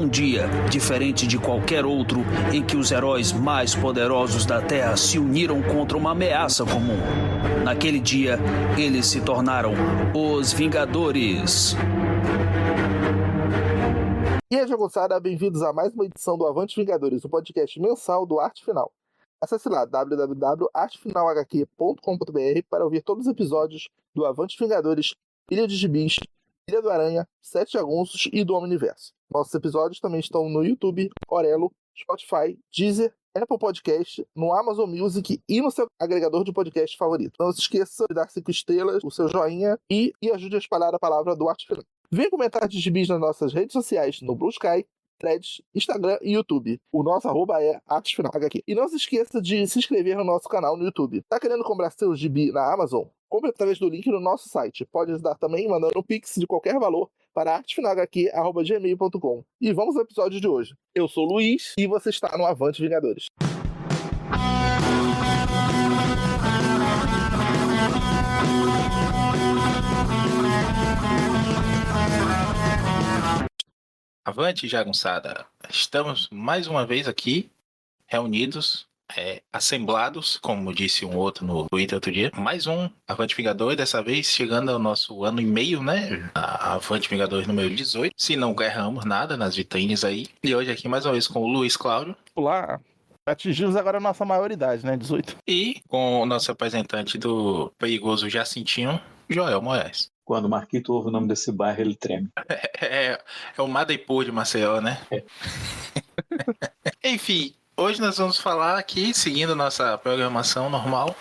dia, diferente de qualquer outro, em que os heróis mais poderosos da Terra se uniram contra uma ameaça comum. Naquele dia, eles se tornaram os Vingadores. E aí, jagunçada, bem-vindos a mais uma edição do Avante Vingadores, o podcast mensal do Arte Final. Acesse lá www.artefinalhq.com.br para ouvir todos os episódios do Avante Vingadores, Ilha de Gibis, Ilha do Aranha, Sete Jagunços e do Omniverso. Nossos episódios também estão no YouTube, Orelo, Spotify, Deezer, Apple Podcast, no Amazon Music e no seu agregador de podcast favorito. Não se esqueça de dar 5 estrelas, o seu joinha e ajude a espalhar a palavra do Arte Final. Vem comentar de gibis nas nossas redes sociais, no Blue Sky, Threads, Instagram e YouTube. O nosso arroba é ArtesFinalHQ. E não se esqueça de se inscrever no nosso canal no YouTube. Tá querendo comprar seu gibi na Amazon? Compre através do link no nosso site. Pode ajudar também mandando um pix de qualquer valor para artefinalhq@gmail.com. E vamos ao episódio de hoje. Eu sou o Luiz e você está no Avante Vingadores. Avante, jagunçada! Estamos mais uma vez aqui, reunidos, assemblados, como disse um outro no Twitter outro dia. Mais um Avante Vingador, dessa vez chegando ao nosso ano e meio, né? A Avante Vingadores número 18. Se não erramos nada nas vitrines aí. E hoje aqui mais uma vez com o Luiz Cláudio. Olá! Atingimos agora a nossa maioridade, né? 18. E com o nosso representante do perigoso Jacintinho, Joel Moraes. Quando o Marquito ouve o nome desse bairro, ele treme. É o Madeipo de Maceió, né? É. Enfim, hoje nós vamos falar aqui, seguindo nossa programação normal,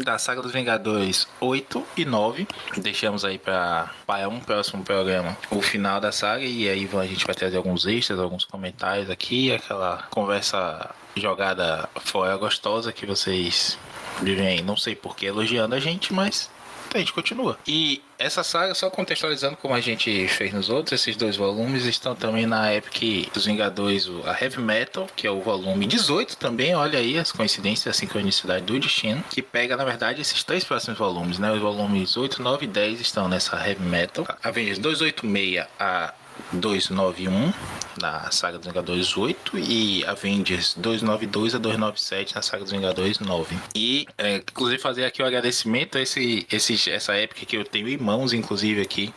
da Saga dos Vingadores 8 e 9. Deixamos aí para um próximo programa o final da saga, e aí a gente vai trazer alguns extras, alguns comentários aqui, aquela conversa jogada fora gostosa que vocês vivem, não sei por que, elogiando a gente, mas a gente continua. E essa saga, só contextualizando como a gente fez nos outros, esses 2 volumes estão também na Epic dos Vingadores, a Heavy Metal, que é o volume 18 também, olha aí as coincidências, a sincronicidade do destino, que pega, na verdade, esses 3 próximos volumes, né? Os volumes 8, 9 e 10 estão nessa Heavy Metal. Avengers 286 a 291 na Saga dos Vingadores 8 e Avengers 292 a 297 na Saga dos Vingadores 9. E inclusive fazer aqui o agradecimento a essa época que eu tenho em mãos, inclusive aqui.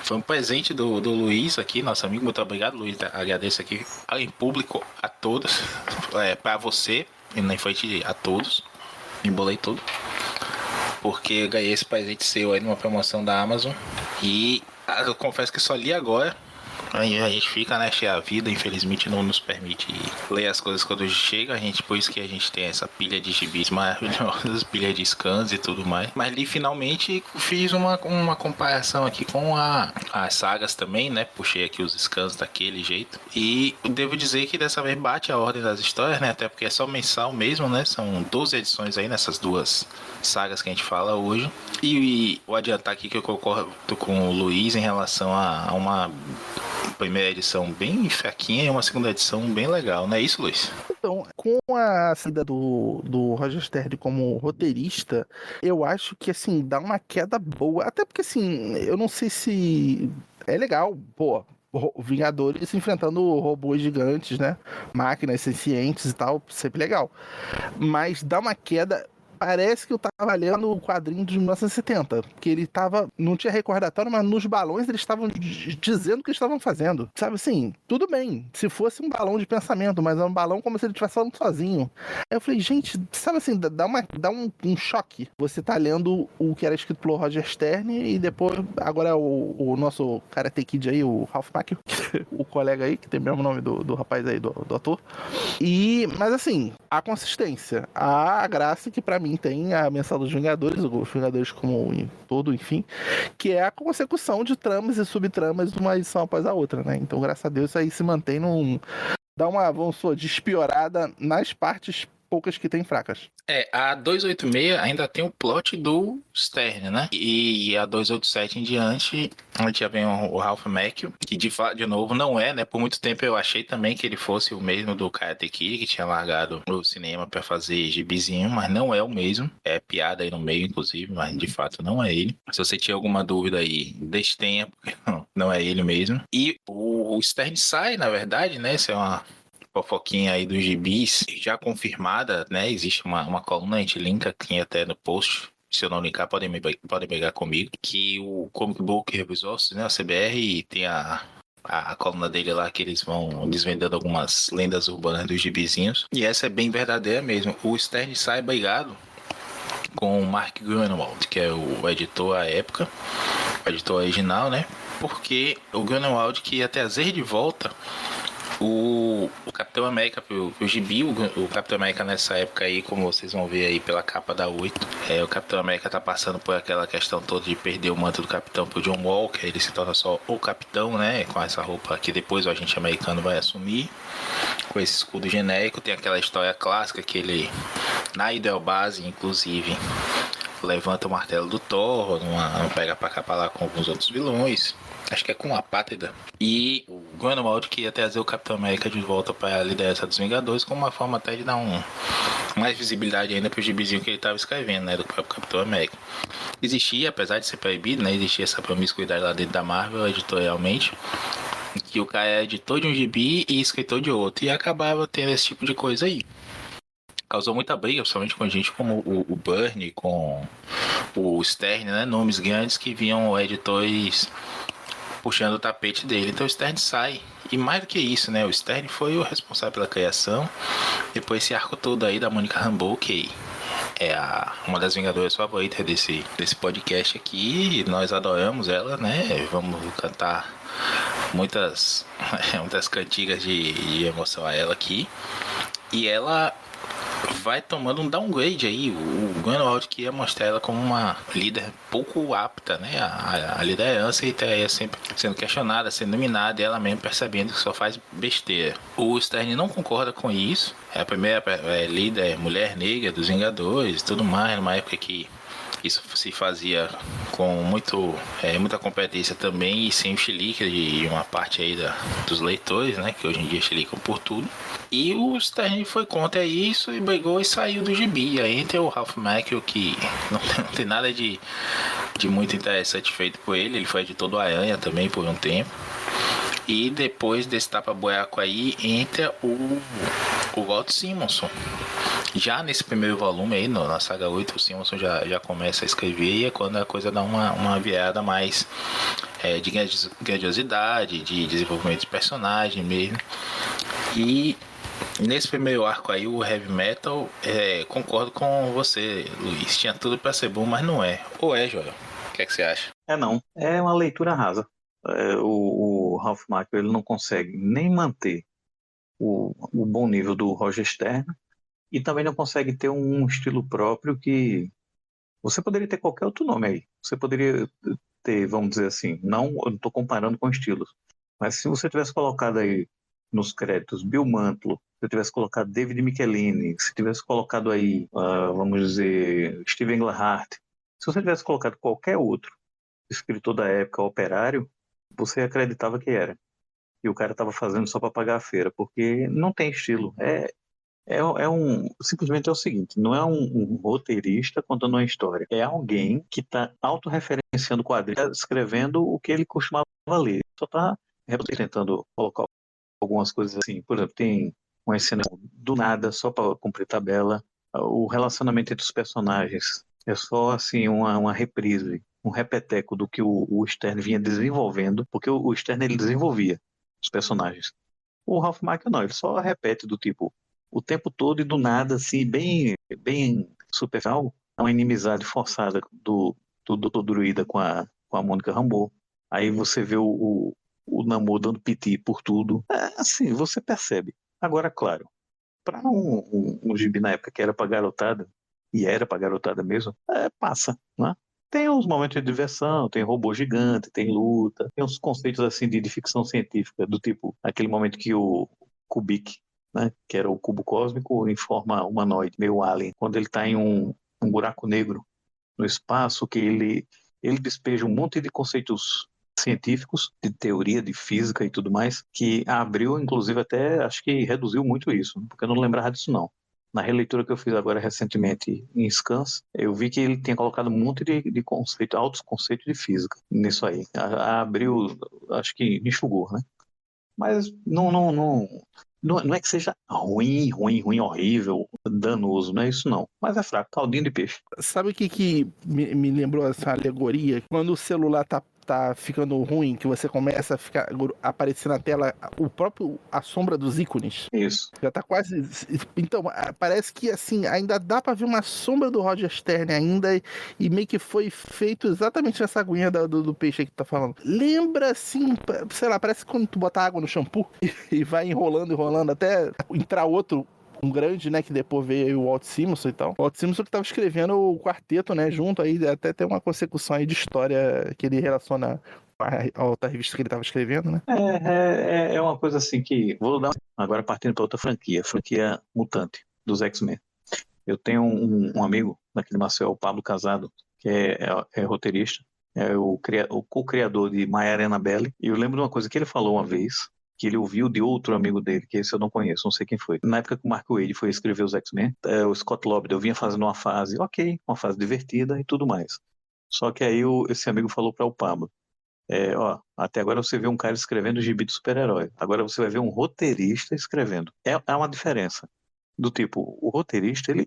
Foi um presente do Luiz aqui, nosso amigo. Muito obrigado, Luiz. Agradeço aqui em público a todos, para você e na frente a todos. Embolei tudo. Porque eu ganhei esse presente seu aí numa promoção da Amazon. E eu confesso que só li agora. Aí a gente fica, né, cheia a vida, infelizmente não nos permite ler as coisas quando chega, por isso que a gente tem essa pilha de gibis maravilhosas, pilha de scans e tudo mais. Mas ali finalmente fiz uma comparação aqui com as sagas também, né, puxei aqui os scans daquele jeito. E devo dizer que dessa vez bate a ordem das histórias, né, até porque é só mensal mesmo, né, são 12 edições aí nessas 2 sagas que a gente fala hoje. E vou adiantar aqui que eu concordo com o Luiz em relação a uma primeira edição bem fraquinha e uma segunda edição bem legal, não é isso, Luiz? Então, com a saída do Roger Stern como roteirista, eu acho que, assim, dá uma queda boa. Até porque, assim, eu não sei se é legal, pô, Vingadores enfrentando robôs gigantes, né? Máquinas sencientes e tal, sempre legal. Mas dá uma queda. Parece que eu tava lendo o quadrinho de 1970, que ele tava, não tinha recordatório, mas nos balões eles estavam dizendo o que eles estavam fazendo. Sabe assim, tudo bem, se fosse um balão de pensamento, mas é um balão como se ele estivesse falando sozinho. Aí eu falei, gente, sabe assim, dá um choque. Você tá lendo o que era escrito pelo Roger Stern e depois, agora o nosso Karate Kid aí, o Ralph Macchio, o colega aí, que tem o mesmo nome do rapaz aí, do ator. Mas assim, a consistência, a graça que pra mim tem a Mensal dos Vingadores, os Vingadores como um todo, enfim, que é a consecução de tramas e subtramas de uma edição após a outra, né? Então, graças a Deus, isso aí se mantém dá uma, vamos supor, despiorada nas partes poucas que tem fracas. A 286 ainda tem o plot do Stern, né? E a 287 em diante, a gente já vem o Ralph Macchio, que de novo não é, né? Por muito tempo eu achei também que ele fosse o mesmo do Karate Kid, que tinha largado o cinema pra fazer gibizinho, mas não é o mesmo. É piada aí no meio, inclusive, mas de fato não é ele. Se você tinha alguma dúvida aí, deixe tempo, porque não é ele mesmo. E o o Stern sai, na verdade, né? Isso é uma fofoquinha aí dos gibis já confirmada, né? Existe uma coluna, a gente linka aqui até no post. Se eu não linkar, podem pegar comigo. Que o Comic Book Revisors, né? O CBR, tem a coluna dele lá que eles vão desvendando algumas lendas urbanas dos gibizinhos. E essa é bem verdadeira mesmo. O Stern sai brigado com o Mark Gruenwald, que é o editor à época, o editor original, né? Porque o Gruenwald que ia trazer de volta o Capitão América pro gibi. O Capitão América nessa época aí, como vocês vão ver aí pela capa da 8, o Capitão América tá passando por aquela questão toda de perder o manto do Capitão pro John Walker. Ele se torna só o Capitão, né? Com essa roupa que depois o agente americano vai assumir, com esse escudo genérico. Tem aquela história clássica que ele, na Ideobase, inclusive, levanta o martelo do Thor, não pega pra capar lá com alguns outros vilões. Acho que é com a Pátria. E o Gruenwald que ia trazer o Capitão América de volta para a liderança dos Vingadores, como uma forma até de dar mais visibilidade ainda pro gibizinho que ele estava escrevendo, né, do próprio Capitão América. Existia, apesar de ser proibido, né, existia essa promiscuidade lá dentro da Marvel, editorialmente, que o cara é editor de um gibi e escritor de outro, e acabava tendo esse tipo de coisa aí. Causou muita briga, principalmente com gente como o Byrne, com o Stern, né, nomes grandes que viam editores puxando o tapete dele. Então o Stern sai. E mais do que isso, né? O Stern foi o responsável pela criação. Depois esse arco todo aí da Monica Rambeau, que é uma das Vingadoras favoritas desse podcast aqui. E nós adoramos ela, né? Vamos cantar muitas cantigas de emoção a ela aqui. E ela vai tomando um downgrade aí. O Gruenwald que ia mostrar ela como uma líder pouco apta, né? A liderança, e tá aí sempre sendo questionada, sendo minada, e ela mesmo percebendo que só faz besteira. O Stern não concorda com isso. É a primeira líder mulher negra dos Vingadores e tudo mais, numa época que isso se fazia com muita competência também, e sem o chilique de uma parte aí dos leitores, né? Que hoje em dia chilicam por tudo. E o Stern foi contra isso e brigou e saiu do gibi. Aí entra o Ralph Macchio, que não tem nada de muito interessante feito por ele. Ele foi editor do Aranha também por um tempo. E depois desse tapa-buraco aí, entra o Walt Simonson. Já nesse primeiro volume aí, na saga 8, o Simonson já começa a escrever, e é quando a coisa dá uma virada mais de grandiosidade, de desenvolvimento de personagem mesmo. E nesse primeiro arco aí, o Heavy Metal, concordo com você, Luiz. Tinha tudo pra ser bom, mas não é. Ou é, Joel? O que é que você acha? Não. É uma leitura rasa. O Ralph Macchio, ele não consegue nem manter o bom nível do Roger Stern, e também não consegue ter um estilo próprio que... Você poderia ter qualquer outro nome aí. Você poderia ter, vamos dizer assim, eu não estou comparando com estilos, mas se você tivesse colocado aí nos créditos Bill Mantlo, se tivesse colocado David Michelini, se tivesse colocado aí, vamos dizer, Steven Englehart, se você tivesse colocado qualquer outro escritor da época, operário, você acreditava que era. E o cara estava fazendo só para pagar a feira, porque não tem estilo. Simplesmente é o seguinte, não é um roteirista contando uma história, é alguém que está autorreferenciando quadrinhos, escrevendo o que ele costumava ler. Só está tentando colocar algumas coisas assim. Por exemplo, tem uma cena do nada, só para cumprir tabela. O relacionamento entre os personagens é só assim uma reprise, um repeteco do que o Stern vinha desenvolvendo, porque o Stern ele desenvolvia os personagens. O Ralph Macchio não, ele só repete do tipo o tempo todo, e do nada, assim, bem superficial, uma inimizade forçada do Dr. Druida com a Mônica Rambeau. Aí você vê o Namor dando piti por tudo. Assim, você percebe. Agora, claro, para um gibi na época que era pra garotada, e era pra garotada mesmo, passa, né? Tem uns momentos de diversão, tem robô gigante, tem luta, tem uns conceitos assim de ficção científica, do tipo, aquele momento que o Kubik, né, que era o cubo cósmico em forma humanoide, meio alien, quando ele está em um buraco negro no espaço, que ele despeja um monte de conceitos científicos, de teoria, de física e tudo mais, que abriu, inclusive, até, acho que reduziu muito isso, porque eu não lembrava disso não. Na releitura que eu fiz agora recentemente em Scans, eu vi que ele tinha colocado um monte de conceito, altos conceitos de física nisso aí. Abriu, acho que enxugou, né? Mas não é que seja ruim, horrível, danoso, não é isso não. Mas é fraco, caldinho de peixe. Sabe o que me lembrou essa alegoria? Quando o celular tá ficando ruim, que você começa a ficar aparecer na tela a sombra dos ícones. Isso. Já tá quase. Então, parece que assim, ainda dá pra ver uma sombra do Roger Stern ainda, e meio que foi feito exatamente nessa aguinha do peixe aí que tu tá falando. Lembra assim, sei lá, parece quando tu bota água no shampoo e vai enrolando até entrar outro. Um grande, né, que depois veio o Walt Simonson e tal. O Walt Simonson que tava escrevendo o quarteto, né, junto aí, até tem uma consecução aí de história que ele relaciona a outra revista que ele tava escrevendo, né? É uma coisa assim que. Vou dar agora partindo para outra franquia, franquia Mutante, dos X-Men. Eu tenho um amigo daquele Marcel, o Pablo Casado, que é roteirista, é o co-criador de Maiara Annabelle. E eu lembro de uma coisa que ele falou uma vez, que ele ouviu de outro amigo dele, que esse eu não conheço, não sei quem foi. Na época que o Mark Waid foi escrever os X-Men, o Scott Lobdell vinha fazendo uma fase, ok, uma fase divertida e tudo mais. Só que aí esse amigo falou para o Pablo, até agora você vê um cara escrevendo gibi de super-herói. Agora você vai ver um roteirista escrevendo. É uma diferença. Do tipo, o roteirista, ele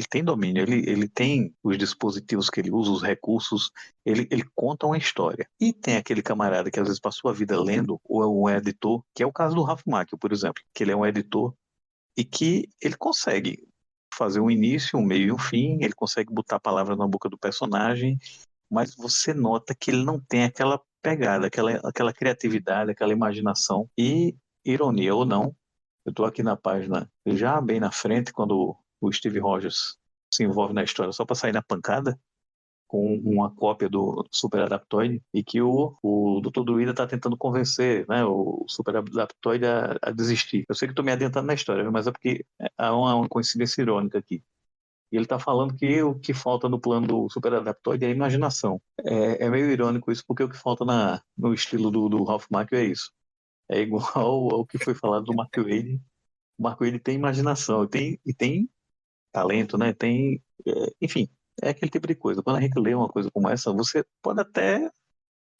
tem domínio, ele tem os dispositivos que ele usa, os recursos, ele conta uma história. E tem aquele camarada que às vezes passou a vida lendo, ou é um editor, que é o caso do Ralph Macchio, por exemplo, que ele é um editor e que ele consegue fazer um início, um meio e um fim, ele consegue botar a palavra na boca do personagem, mas você nota que ele não tem aquela pegada, aquela criatividade, aquela imaginação. E, ironia ou não, eu estou aqui na página já bem na frente, quando o Steve Rogers se envolve na história só para sair na pancada, com uma cópia do Super Adaptoide, e que o Dr. Druida está tentando convencer, né, o Super Adaptoide a desistir. Eu sei que estou me adiantando na história, mas é porque há uma coincidência irônica aqui. E ele está falando que o que falta no plano do Super Adaptoide é a imaginação. É meio irônico isso, porque o que falta no estilo do Ralph Macchio é isso. É igual ao que foi falado do Mark Waid. O Mark Waid tem imaginação e tem talento, né? Enfim, é aquele tipo de coisa. Quando a gente lê uma coisa como essa, você pode até,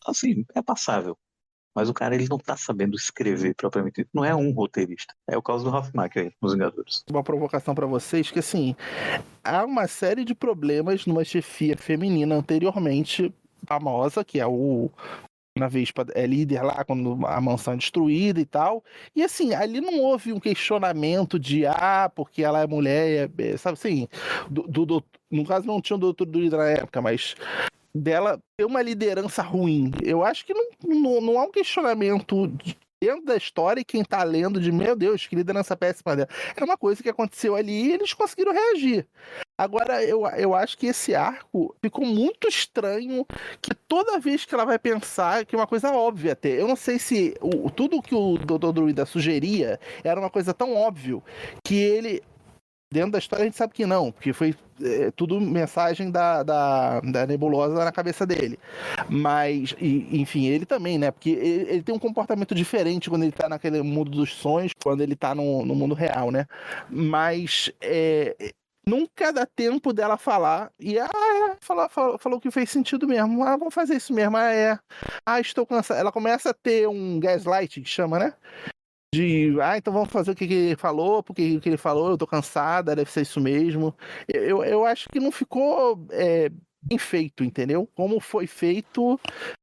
assim, é passável. Mas o cara, ele não tá sabendo escrever propriamente. Não é um roteirista. É o caso do Ralph Macchio aí, nos Vingadores. Uma provocação pra vocês, que assim, há uma série de problemas numa chefia feminina anteriormente famosa, que é na Vespa é líder lá quando a mansão é destruída e tal. E assim, ali não houve um questionamento de porque ela é mulher, sabe assim, no caso não tinha o Dr. Druida na época, mas dela ter uma liderança ruim. Eu acho que não há um questionamento dentro da história e quem tá lendo de, meu Deus, que liderança péssima dela. É uma coisa que aconteceu ali e eles conseguiram reagir. Agora, eu acho que esse arco ficou muito estranho, que toda vez que ela vai pensar, que é uma coisa óbvia até. Eu não sei se tudo que o Dr. Druida sugeria era uma coisa tão óbvio que ele, dentro da história, a gente sabe que não, porque foi tudo mensagem da nebulosa na cabeça dele. Mas, enfim, ele também, né? Porque ele tem um comportamento diferente quando ele tá naquele mundo dos sonhos, quando ele tá no mundo real, né? Mas nunca dá tempo dela falar. E falou que fez sentido mesmo. Vamos fazer isso mesmo. Estou cansada. Ela começa a ter um gaslight, que chama, né? Então vamos fazer o que ele falou, porque o que ele falou, eu tô cansada, deve ser isso mesmo. Eu acho que não ficou bem feito, entendeu? Como foi feito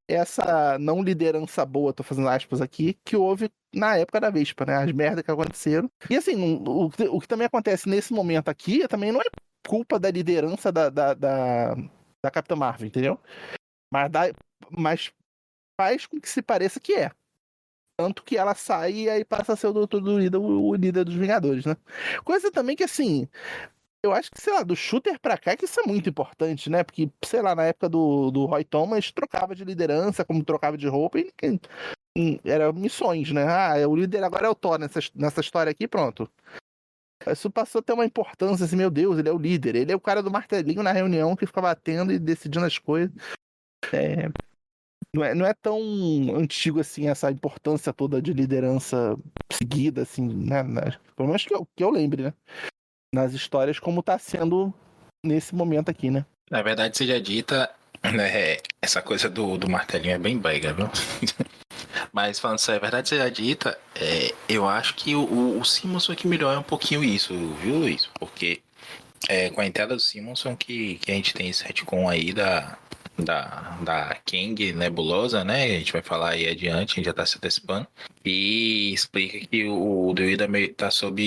essa não liderança boa, tô fazendo aspas aqui, que houve na época da Vespa, né? As merdas que aconteceram. E assim, o que também acontece nesse momento aqui também não é culpa da liderança da Capitã Marvel, entendeu? Mas faz com que se pareça que é. Tanto que ela sai e aí passa a ser o Dr. Druida, o líder dos Vingadores, né? Coisa também que, assim, eu acho que, sei lá, do Shooter pra cá, que isso é muito importante, né? Porque, sei lá, na época do Roy Thomas, trocava de liderança, como trocava de roupa, e era missões, né? O líder agora é o Thor nessa história aqui, pronto. Isso passou a ter uma importância, assim, meu Deus, ele é o líder, ele é o cara do martelinho na reunião que fica batendo e decidindo as coisas. Não é tão antigo assim essa importância toda de liderança seguida, assim, né? Pelo menos que eu lembre, né? Nas histórias, como tá sendo nesse momento aqui, né? Na verdade, seja dita, né, essa coisa do martelinho é bem brega, viu? Mas falando sério, a verdade seja dita, eu acho que o Simonson que melhora um pouquinho isso, viu, Luiz? Porque com a entrada do Simonson que a gente tem esse retcon aí da King Nebulosa, né? A gente vai falar aí adiante, a gente já tá se antecipando. E explica que o druida meio tá sob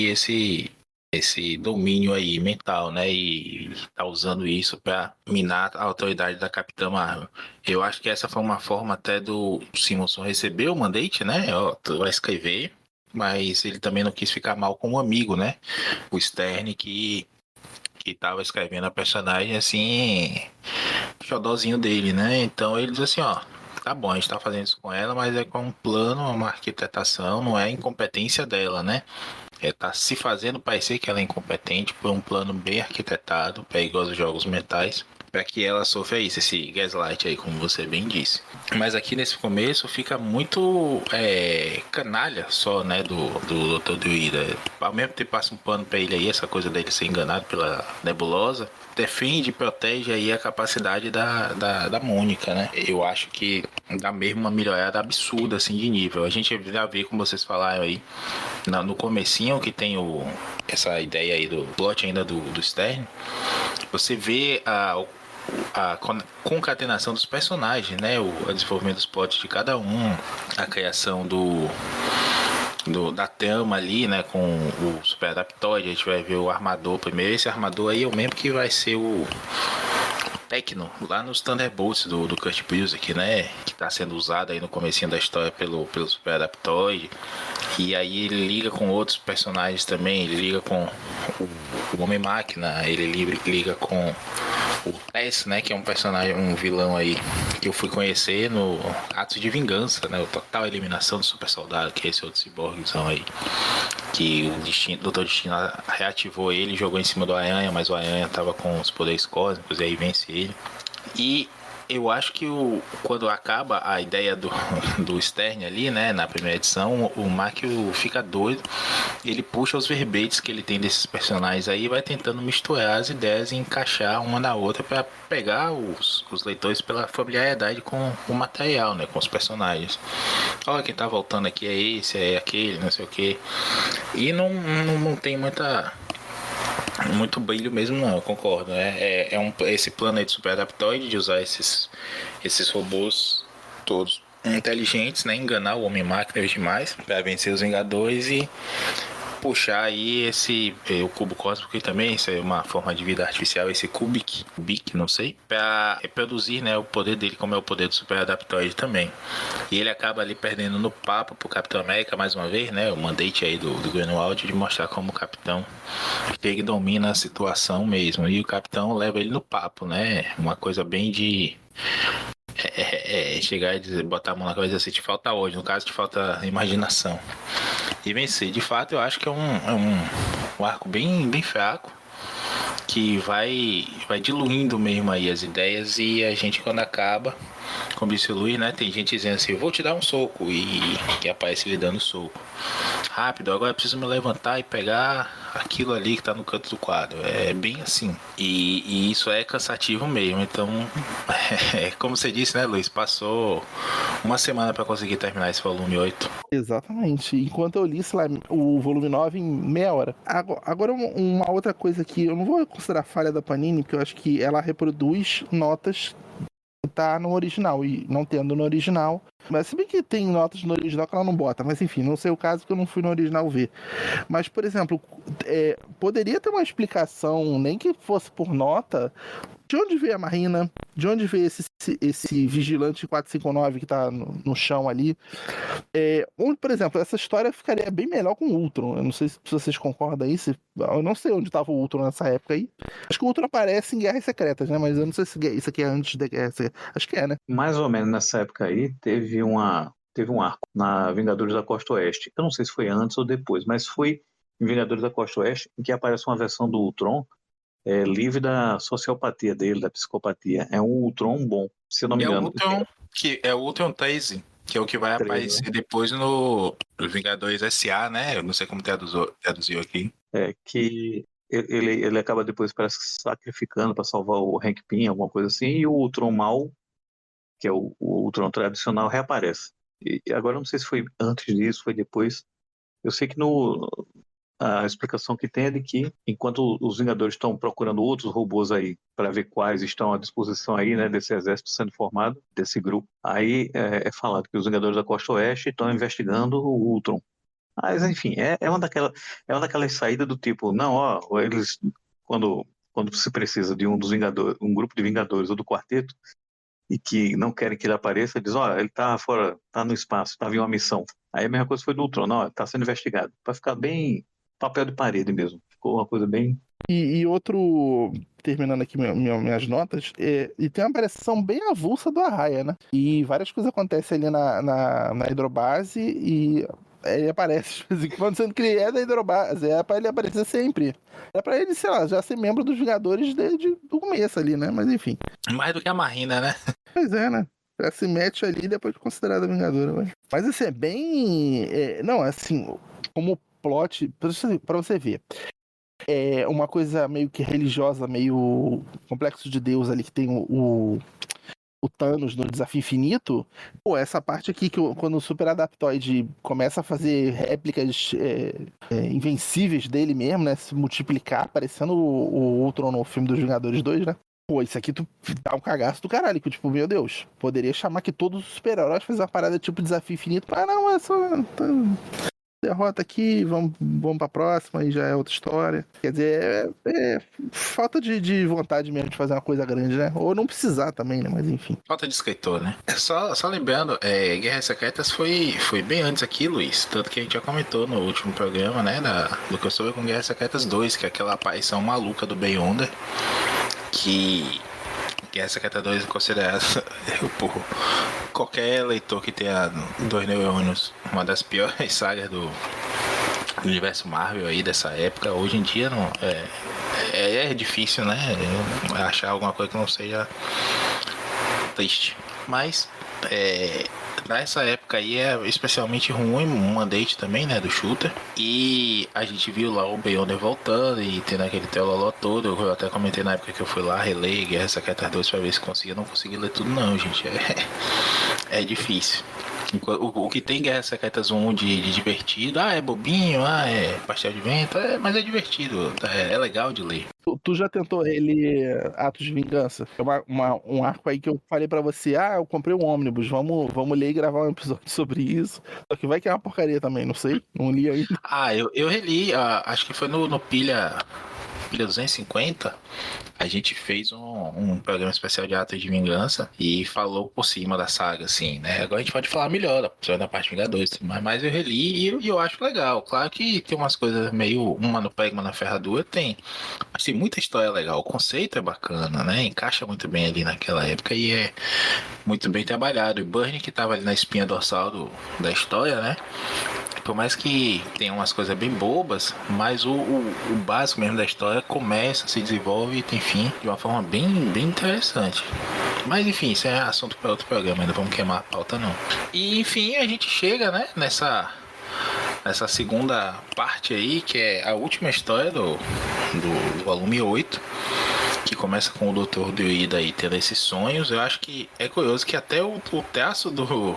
esse domínio aí mental, né? E tá usando isso para minar a autoridade da Capitã Marvel. Eu acho que essa foi uma forma até do Simonson receber o mandate, né? Ó, tu vai escrever, mas ele também não quis ficar mal com o amigo, né? O Stern que tava escrevendo a personagem assim, xodózinho dele, né? Então ele diz assim, ó, tá bom, a gente tá fazendo isso com ela, mas é com um plano, uma arquitetação, não é incompetência dela, né? Tá se fazendo parecer que ela é incompetente por um plano bem arquitetado, perigosos jogos mentais, para que ela sofra isso, esse gaslight aí, como você bem disse. Mas aqui nesse começo fica muito canalha só, né, do Dr. Druida. Ao mesmo tempo passa um pano para ele aí, essa coisa dele ser enganado pela Nebulosa. Defende e protege aí a capacidade da Mônica, né? Eu acho que dá mesmo uma melhorada absurda, assim, de nível. A gente já vê, como vocês falaram aí, no comecinho, que tem essa ideia aí do plot ainda do Stern, você vê a concatenação dos personagens, né? O desenvolvimento dos plots de cada um, a criação da trama ali, né? Com o Super Adaptoide, a gente vai ver o armador primeiro. Esse armador aí é o mesmo que vai ser o Tecno, lá nos Thunderbolts do Kurt Busiek, né? Que tá sendo usado aí no comecinho da história pelo Super Adaptoide. E aí ele liga com outros personagens também. Ele liga com o Homem-Máquina, ele liga com o Tess, né? Que é um personagem, um vilão aí que eu fui conhecer no Atos de Vingança, né? O Total Eliminação do Super Soldado, que é esse outro ciborguezão aí. Que o Doutor Destino reativou ele, jogou em cima do Aranha, mas o Aranha tava com os poderes cósmicos e aí vence ele. E eu acho que quando acaba a ideia do Stern ali, né, na primeira edição, o Mark fica doido, ele puxa os verbetes que ele tem desses personagens aí e vai tentando misturar as ideias e encaixar uma na outra para pegar os leitores pela familiaridade com o material, né, com os personagens. Olha, quem tá voltando aqui é esse, é aquele, não sei o que. E não tem muito brilho mesmo, não, eu concordo, né? Esse plano aí de Super Adaptoide, de usar esses robôs todos inteligentes, né? Enganar o Homem-Máquina e demais para vencer os Vingadores e puxar aí o cubo cósmico, que também isso é uma forma de vida artificial, esse Kubic, não sei, para reproduzir, né, o poder dele, como é o poder do Super Adaptoide também. E ele acaba ali perdendo no papo pro Capitão América mais uma vez, né, o mandate aí do Greenwald de mostrar como o Capitão ele domina a situação mesmo. E o Capitão leva ele no papo, né, uma coisa bem de chegar e dizer, botar a mão na cabeça assim, te falta hoje, no caso te falta imaginação. E vencer. De fato, eu acho que é um arco bem, bem fraco, que vai diluindo mesmo aí as ideias, e a gente, quando acaba, como disse o Luiz, né, tem gente dizendo assim, eu vou te dar um soco, e aparece ele dando soco. Rápido, agora eu preciso me levantar e pegar aquilo ali que tá no canto do quadro. É bem assim. E isso é cansativo mesmo. Então, como você disse, né, Luiz? Passou uma semana para conseguir terminar esse volume 8. Exatamente. Enquanto eu li, sei lá, o volume 9 em meia hora. Agora, uma outra coisa que eu não vou considerar falha da Panini, porque eu acho que ela reproduz notas que tá no original, e não tendo no original. Mas se bem que tem notas no original que ela não bota, mas enfim, não sei o caso, porque eu não fui no original ver. Mas, por exemplo, poderia ter uma explicação, nem que fosse por nota, de onde veio a Marina, de onde veio esse vigilante 459 que tá no chão ali. Por exemplo, essa história ficaria bem melhor com o Ultron. Eu não sei se vocês concordam aí. Eu não sei onde estava o Ultron nessa época aí. Acho que o Ultron aparece em Guerras Secretas, né? Mas eu não sei se isso aqui é antes da Guerra Secreta. Acho que é, né? Mais ou menos nessa época aí, teve um arco na Vingadores da Costa Oeste. Eu não sei se foi antes ou depois, mas foi em Vingadores da Costa Oeste, em que aparece uma versão do Ultron livre da sociopatia dele, da psicopatia. É um Ultron bom, se eu não me engano. O Ultron 13, que é o que vai aparecer depois no Vingadores S.A., né? Eu não sei como traduziu aqui. Que ele acaba depois parece sacrificando para salvar o Hank Pym, alguma coisa assim, e o Ultron mal, que é o Ultron tradicional, reaparece. E agora eu não sei se foi antes disso, foi depois. Eu sei que a explicação que tem é de que, enquanto os Vingadores estão procurando outros robôs aí, para ver quais estão à disposição aí, né, desse exército sendo formado, desse grupo, aí é falado que os Vingadores da Costa Oeste estão investigando o Ultron. Mas, enfim, é uma daquelas saídas do tipo, não, ó, eles, quando se precisa de um dos Vingadores, um grupo de Vingadores ou do quarteto, e que não querem que ele apareça, diz, ó, ele tá fora, tá no espaço, tava em uma missão. Aí a mesma coisa foi do Ultron, não, ele tá sendo investigado. Pra ficar bem papel de parede mesmo. Ficou uma coisa bem... E outro, terminando aqui minhas notas, e tem uma aparição bem avulsa do Arraia, né? E várias coisas acontecem ali na hidrobase e ele aparece de vez em quando, sendo que ele é da hidrobase, é pra ele aparecer sempre. É pra ele, sei lá, já ser membro dos Vingadores desde o começo ali, né? Mas enfim. Mais do que a Marina, né? Pois é, né? Já se mete ali e depois considerada Vingadora, né? Mas assim, é bem. Não, assim, como plot, pra você ver. É uma coisa meio que religiosa, meio complexo de Deus ali, que tem o Thanos no Desafio Infinito. Pô, essa parte aqui que quando o Super Adaptoide começa a fazer réplicas invencíveis dele mesmo, né? Se multiplicar, parecendo o Ultron no filme dos Vingadores 2, né? Pô, isso aqui tu dá um cagaço do caralho, que tipo, meu Deus, poderia chamar que todos os super-heróis fazem uma parada tipo Desafio Infinito. Ah, não, é só... derrota aqui, vamos pra próxima e já é outra história. Quer dizer, é falta de vontade mesmo de fazer uma coisa grande, né? Ou não precisar também, né? Mas enfim. Falta de escritor, né? Só lembrando, Guerras Secretas foi bem antes aqui, Luiz. Tanto que a gente já comentou no último programa, né? Do que eu sou com Guerras Secretas 2, que é aquela aparição maluca do Beyonder. Que Guerra Secreta 2 é considerado por qualquer leitor que tenha 2 neurônios uma das piores sagas do universo Marvel aí dessa época. Hoje em dia não é difícil, né? Achar alguma coisa que não seja triste. Mas nessa época aí é especialmente ruim, um mandate também, né, do Shooter. E a gente viu lá o Beyonder voltando e tendo aquele teloló todo. Eu até comentei na época que eu fui lá, relei Guerra Secreta 2 pra ver se conseguia. Não consegui ler tudo não, gente. É difícil. O que tem Guerra Secretas 1 de divertido, é bobinho, é pastel de vento, mas é divertido, é legal de ler. Tu já tentou reler Atos de Vingança? É um arco aí que eu falei pra você, eu comprei um ônibus, vamos ler e gravar um episódio sobre isso. Só que vai que é uma porcaria também, não sei, não li ainda. Eu reli, acho que foi no Pilha 250, a gente fez um programa especial de Atos de Vingança e falou por cima da saga, assim, né? Agora a gente pode falar melhor da parte Vingadores, mas eu reli e eu acho legal. Claro que tem umas coisas meio uma no pé, uma na ferradura, mas tem muita história legal. O conceito é bacana, né? Encaixa muito bem ali naquela época e é muito bem trabalhado. E Burnie, que tava ali na espinha dorsal da história, né? Por mais que tenha umas coisas bem bobas, mas o básico mesmo da história começa, se desenvolve e tem fim de uma forma bem interessante. Mas enfim, isso é assunto para outro programa, ainda vamos queimar a pauta não. E enfim, a gente chega, né, nessa segunda parte aí, que é a última história do volume 8, que começa com o Dr. Druida aí tendo esses sonhos. Eu acho que é curioso que até o traço do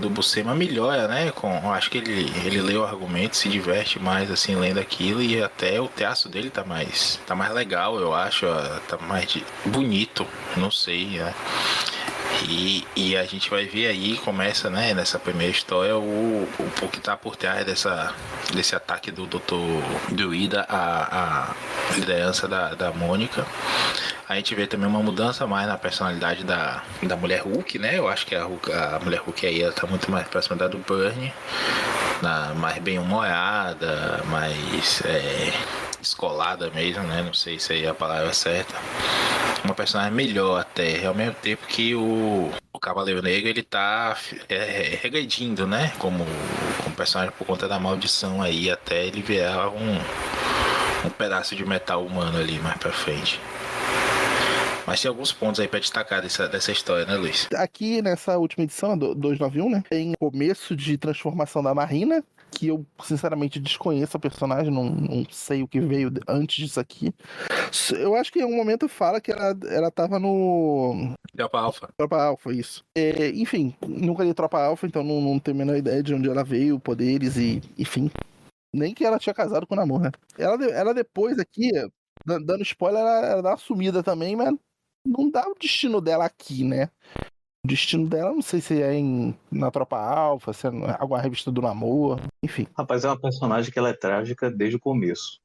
Buscema melhora, né? Eu acho que ele lê o argumento, se diverte mais assim lendo aquilo e até o traço dele tá mais legal, eu acho, tá mais bonito, não sei, né? E a gente vai ver aí, começa, né, nessa primeira história, o que tá por trás desse ataque do Dr. Druida à liderança da Mônica. A gente vê também uma mudança mais na personalidade da Mulher Hulk, né? Eu acho que a Mulher Hulk aí ela tá muito mais próxima da do Burnie, mais bem-humorada, mais escolada mesmo, né? Não sei se aí é a palavra certa. Uma personagem melhor até, ao mesmo tempo que o Cavaleiro Negro ele tá regredindo, né? Como personagem por conta da maldição aí, até ele virar um pedaço de metal humano ali mais pra frente. Mas tem alguns pontos aí pra destacar dessa história, né, Luiz? Aqui nessa última edição, a 291, né? Tem o começo de transformação da Marina, que eu sinceramente desconheço a personagem, não sei o que veio antes disso aqui. Eu acho que em um momento fala que ela tava no Tropa Alpha. Tropa Alpha, isso. Enfim, nunca li Tropa Alpha, então não tenho a menor ideia de onde ela veio, poderes e, enfim. Nem que ela tinha casado com o Namor, né? Ela depois aqui, dando spoiler, ela dá uma sumida também, mas não dá o destino dela aqui, né? O destino dela, não sei se é na Tropa Alpha, se é alguma revista do Namor, enfim. Rapaz, é uma personagem que ela é trágica desde o começo.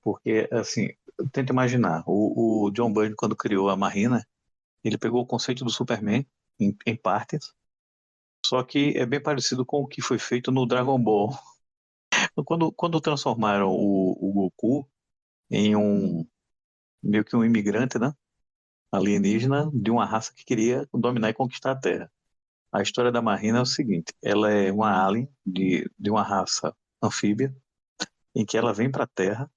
Porque, assim, tenta imaginar, o John Byrne, quando criou a Marina, ele pegou o conceito do Superman em partes, só que é bem parecido com o que foi feito no Dragon Ball. Quando transformaram o Goku em meio que um imigrante, né? Alienígena de uma raça que queria dominar e conquistar a Terra. A história da Marina é o seguinte: ela é uma alien de uma raça anfíbia, em que ela vem para a Terra.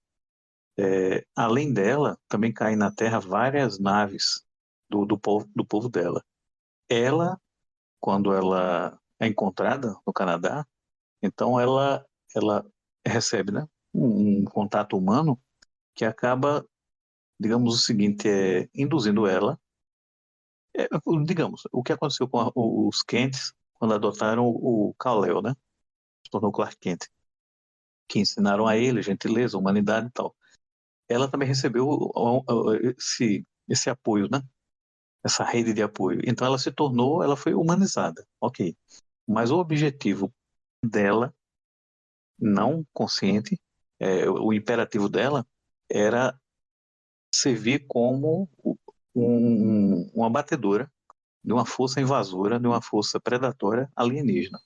Além dela, também caem na Terra várias naves do povo dela. Ela, quando ela é encontrada no Canadá, então ela recebe, né, um contato humano que acaba, digamos o seguinte, induzindo ela. Digamos, o que aconteceu com os Kents quando adotaram o Kal-El, né? Se tornou Clark Kent, que ensinaram a ele gentileza, humanidade e tal. Ela também recebeu esse apoio, né? Essa rede de apoio. Então ela foi humanizada, ok. Mas o objetivo dela, não consciente, o imperativo dela era servir como uma batedora de uma força invasora, de uma força predatória alienígena.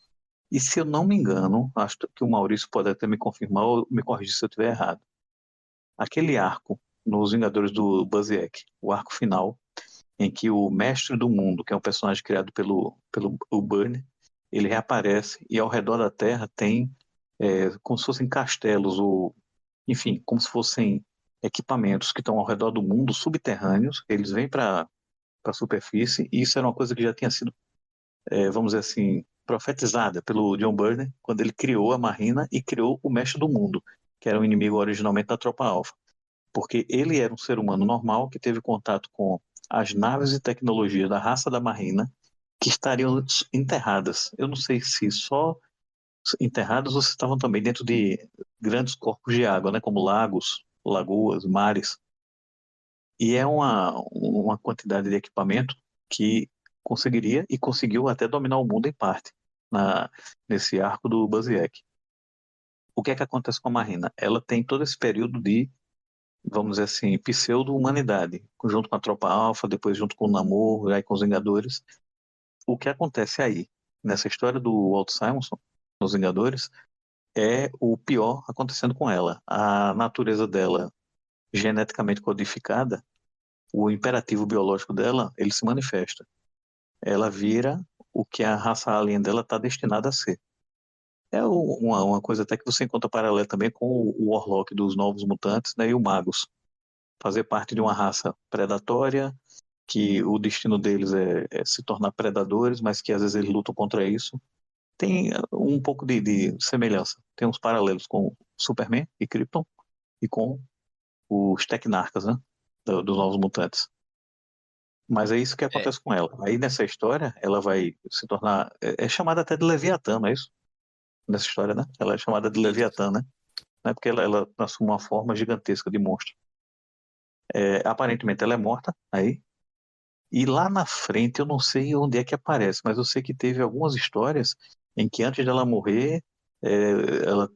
E se eu não me engano, acho que o Maurício pode até me confirmar ou me corrigir se eu estiver errado. Aquele arco nos Vingadores do Busiek, o arco final, em que o Mestre do Mundo, que é um personagem criado pelo o Byrne, ele reaparece e ao redor da Terra tem como se fossem castelos, ou enfim, como se fossem equipamentos que estão ao redor do mundo, subterrâneos, eles vêm para a superfície, e isso era uma coisa que já tinha sido, vamos dizer assim, profetizada pelo John Byrne, quando ele criou a Marina e criou o Mestre do Mundo, que era um inimigo originalmente da Tropa Alpha. Porque ele era um ser humano normal que teve contato com as naves e tecnologias da raça da Marina que estariam enterradas. Eu não sei se só enterradas ou se estavam também dentro de grandes corpos de água, né, como lagos, lagoas, mares. E é uma quantidade de equipamento que conseguiria e conseguiu até dominar o mundo em parte nesse arco do Busiek. O que é que acontece com a Marina? Ela tem todo esse período de, vamos dizer assim, pseudo-humanidade, junto com a Tropa Alpha, depois junto com o Namor, aí com os Vingadores. O que acontece aí, nessa história do Walt Simonson, nos Vingadores, é o pior acontecendo com ela. A natureza dela, geneticamente codificada, o imperativo biológico dela, ele se manifesta. Ela vira o que a raça alien dela está destinada a ser. É uma coisa até que você encontra paralela também com o Warlock dos Novos Mutantes, né, e o Magus. Fazer parte de uma raça predatória, que o destino deles é se tornar predadores, mas que às vezes eles lutam contra isso. Tem um pouco de semelhança. Tem uns paralelos com Superman e Krypton e com os Tecnarcas, né? Dos Novos Mutantes. Mas é isso que acontece com ela. Aí nessa história, ela vai se tornar. É chamada até de Leviatã, não é isso? Nessa história, né? Ela é chamada de Leviatã, né? Não é porque ela assume uma forma gigantesca de monstro. Aparentemente ela é morta aí. E lá na frente, eu não sei onde é que aparece, mas eu sei que teve algumas histórias em que antes dela morrer, ela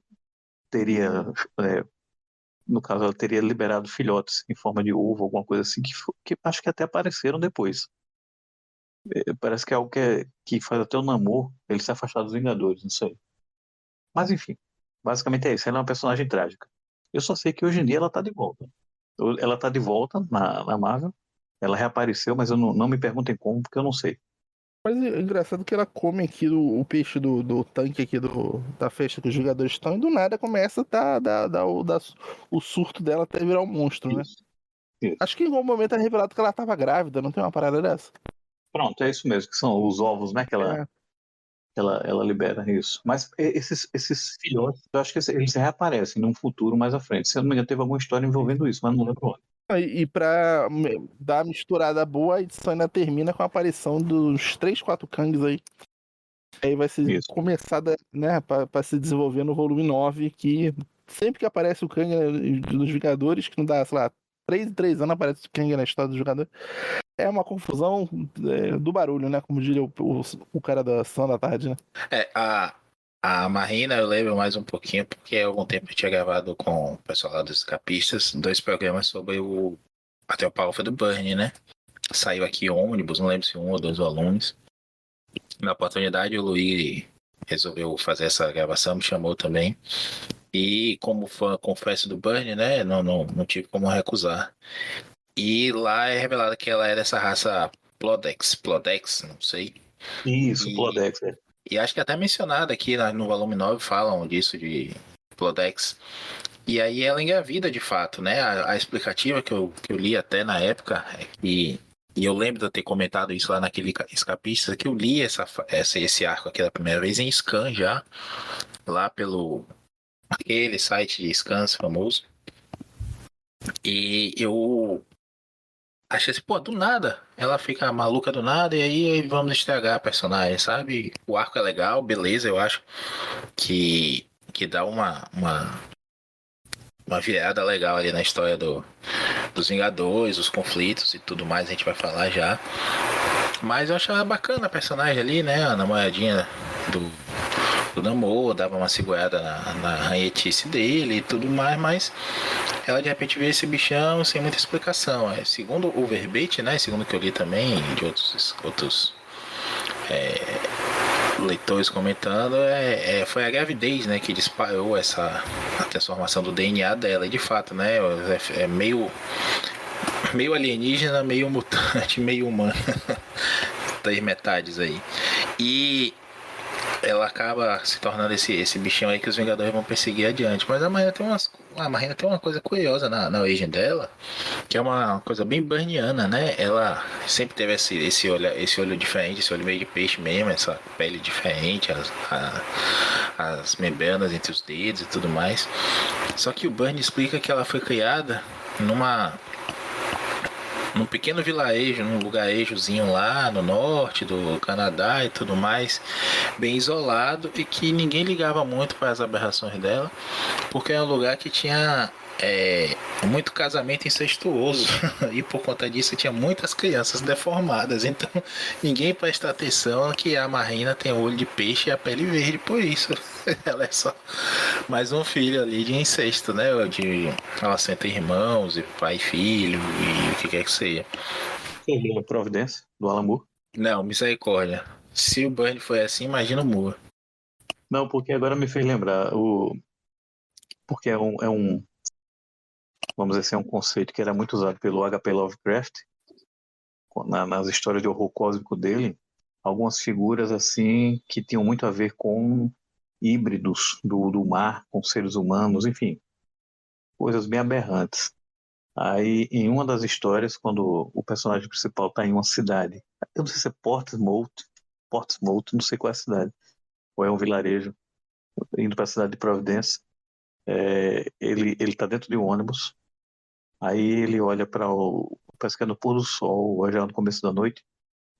teria, é, no caso, ela teria liberado filhotes em forma de ovo, alguma coisa assim, que acho que até apareceram depois. Parece que é algo que faz até o Namor ele se afastar dos Vingadores, não sei. Mas enfim, basicamente é isso. Ela é uma personagem trágica. Eu só sei que hoje em dia ela tá de volta. Ela tá de volta na Marvel. Ela reapareceu, mas eu não me perguntem como, porque eu não sei. Mas é engraçado que ela come aqui o peixe do tanque aqui da festa que os jogadores estão e do nada começa o surto dela até virar um monstro, né? Isso. Isso. Acho que em algum momento é revelado que ela tava grávida, não tem uma parada dessa? Pronto, é isso mesmo, que são os ovos, né? É. Ela libera isso. Mas esses filhotes, eu acho que eles reaparecem num futuro mais à frente. Se eu não me engano, teve alguma história envolvendo isso, mas não lembro onde. E pra dar a misturada boa, a edição ainda termina com a aparição dos 3, 4 Kangs aí. Aí vai ser Isso. começada, né, pra se desenvolver no volume 9, que sempre que aparece o Kang dos Vingadores, que não dá, sei lá, 3 em 3 anos aparece o Kang na história do jogador. É uma confusão do barulho, né? Como diria o cara da Sessão da Tarde, né? A Marina eu lembro mais um pouquinho, porque há algum tempo eu tinha gravado com o pessoal lá dos escapistas 2 programas sobre o. Até o Paulo foi do Burn, né? Saiu aqui ônibus, não lembro se 1 ou 2 volumes. Na oportunidade, o Luiz resolveu fazer essa gravação, me chamou também. E como fã, confesso, do Burn, né? Não tive como recusar. E lá é revelado que ela é dessa raça Plodex, não sei. Isso, E, Plodex. e acho que até mencionado aqui no volume 9 falam disso, de Plodex. E aí ela engravida de fato, né? A explicativa que eu li até na época é que. E eu lembro de eu ter comentado isso lá naquele escapista, que eu li esse arco aqui da primeira vez em scan já, lá pelo aquele site de scans famoso. E eu achei assim, pô, do nada. Ela fica maluca do nada e aí vamos estragar a personagem, sabe? O arco é legal, beleza, eu acho que dá uma virada legal ali na história dos Vingadores, os conflitos e tudo mais, a gente vai falar já. Mas eu achava bacana a personagem ali, né? A namoradinha do Namor, dava uma segurada na ranhetice dele e tudo mais, mas ela de repente vê esse bichão sem muita explicação. Segundo o verbete, né? Segundo o que eu li também de outros leitores comentando, foi a gravidez, né, que disparou a transformação do DNA dela. E de fato, né, é meio alienígena, meio mutante, meio humano. 3 metades aí. E ela acaba se tornando esse bichão aí que os Vingadores vão perseguir adiante. Mas a Marina tem uma coisa curiosa na origem dela, que é uma coisa bem burniana, né? Ela sempre teve esse olho diferente, esse olho meio de peixe mesmo, essa pele diferente, as membranas entre os dedos e tudo mais. Só que o Burn explica que ela foi criada num pequeno vilarejo, num lugarejozinho lá no norte do Canadá e tudo mais, bem isolado e que ninguém ligava muito para as aberrações dela, porque é um lugar que tinha muito casamento incestuoso e por conta disso tinha muitas crianças deformadas, então ninguém presta atenção que a Marina tem o olho de peixe e a pele verde por isso. Ela é só mais um filho ali de incesto, né? De relação entre irmãos e pai e filho e o que quer que seja. Você viu a Providência, do Alan Moore? Não, misericórdia. Se o Burn foi assim, imagina o Moore. Não, porque agora me fez lembrar. Porque vamos dizer assim, é um conceito que era muito usado pelo H.P. Lovecraft, nas histórias de horror cósmico dele, algumas figuras assim que tinham muito a ver com híbridos do mar, com seres humanos, enfim, coisas bem aberrantes. Aí, em uma das histórias, quando o personagem principal está em uma cidade, eu não sei se é Portsmouth, não sei qual é a cidade, ou é um vilarejo, indo para a cidade de Providence, ele está dentro de um ônibus, aí ele olha parece que é no pôr do sol, ou já no começo da noite,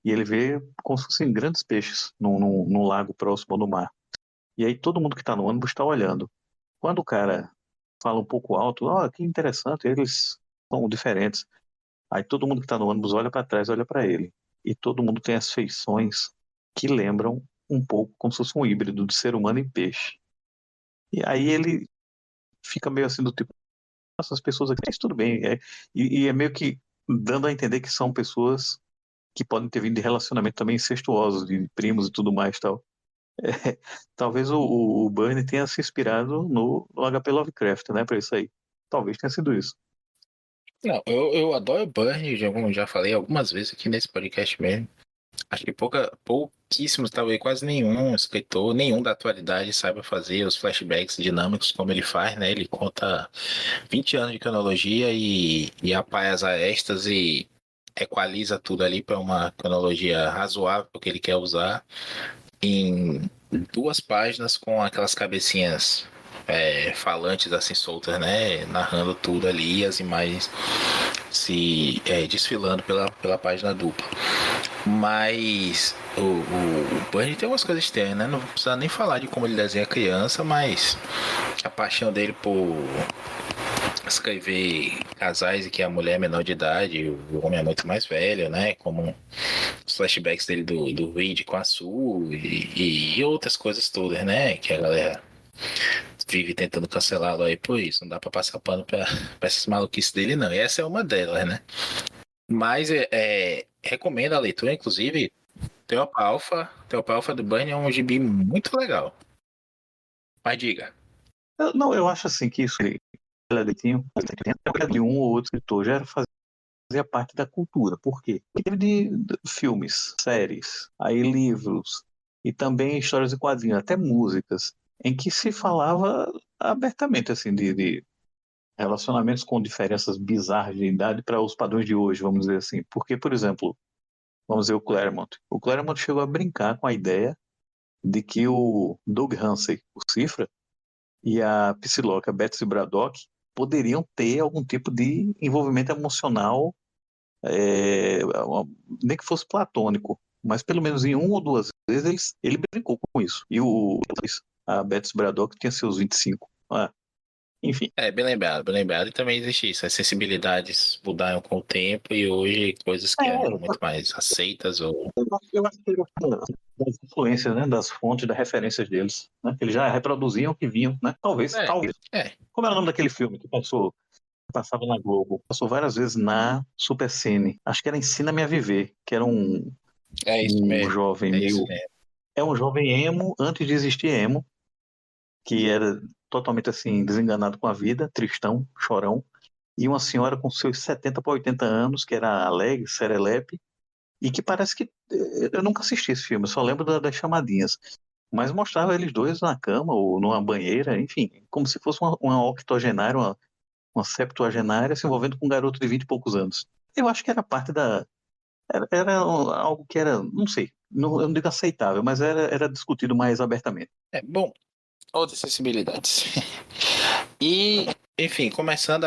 e ele vê como se fossem grandes peixes num lago próximo do mar. E aí todo mundo que está no ônibus está olhando. Quando o cara fala um pouco alto, que interessante, eles são diferentes. Aí todo mundo que está no ônibus olha para trás, olha para ele. E todo mundo tem as feições que lembram um pouco como se fosse um híbrido de ser humano e peixe. E aí ele fica meio assim do tipo, nossa, as pessoas aqui, mas tudo bem. E é meio que dando a entender que são pessoas que podem ter vindo de relacionamento também incestuosos, de primos e tudo mais tal. Talvez o Burnie tenha se inspirado no HP Lovecraft, né, para isso aí. Talvez tenha sido isso. Não, eu adoro Burn, já falei algumas vezes aqui nesse podcast mesmo. Acho que pouquíssimos, talvez quase nenhum escritor, nenhum da atualidade saiba fazer os flashbacks dinâmicos como ele faz, né? Ele conta 20 anos de cronologia e apaga as arestas e equaliza tudo ali para uma cronologia razoável que ele quer usar em 2 páginas com aquelas cabecinhas falantes assim soltas, né? Narrando tudo ali e as imagens se desfilando pela página dupla. Mas o Burnie tem umas coisas externas, né? Não precisa nem falar de como ele desenha criança, mas a paixão dele por escrever casais em que a mulher é menor de idade, o homem é muito mais velho, né? Como os flashbacks dele do Reed com a Sue e outras coisas todas, né? Que a galera vive tentando cancelá-lo aí por isso. Não dá pra passar pano pra essas maluquices dele, não. E essa é uma delas, né? Mas recomendo a leitura, inclusive. Teopa Alpha do Bunny é um gibi muito legal. Mas diga. Não, eu acho assim que isso ele é de um ou outro escritor já fazia parte da cultura. Por quê? Porque teve de filmes, séries, aí livros e também histórias e quadrinhos, até músicas, em que se falava abertamente assim de relacionamentos com diferenças bizarras de idade para os padrões de hoje, vamos dizer assim. Porque, por exemplo, vamos dizer o Claremont. O Claremont chegou a brincar com a ideia de que o Doug Hansen, o Cifra, e a Psylocke, a Betsy Braddock, poderiam ter algum tipo de envolvimento emocional, nem que fosse platônico, mas pelo menos em uma ou duas vezes ele brincou com isso. E a Betsy Braddock tinha seus 25. Enfim. Bem lembrado, bem lembrado. E também existe isso. As sensibilidades mudaram com o tempo e hoje coisas que eram muito mais aceitas ou. Eu acho que das influências, né, das fontes, das referências deles, né, que eles já reproduziam o que vinham, né? Talvez. É. Como era o nome daquele filme que passava na Globo? Passou várias vezes na Supercine. Acho que era Ensina-me a Viver, que era É isso um mesmo. jovem É meio. isso mesmo. É um jovem emo, antes de existir emo, que era totalmente assim, desenganado com a vida, tristão, chorão, e uma senhora com seus 70 para 80 anos, que era alegre, serelepe, e que parece que. Eu nunca assisti esse filme, eu só lembro das chamadinhas. Mas mostrava eles dois na cama ou numa banheira, enfim, como se fosse uma octogenária, uma septuagenária se envolvendo com um garoto de 20 e poucos anos. Eu acho que era parte da. Era algo que era, não sei, eu não digo aceitável, mas era discutido mais abertamente. Bom, outras sensibilidades. E, enfim, começando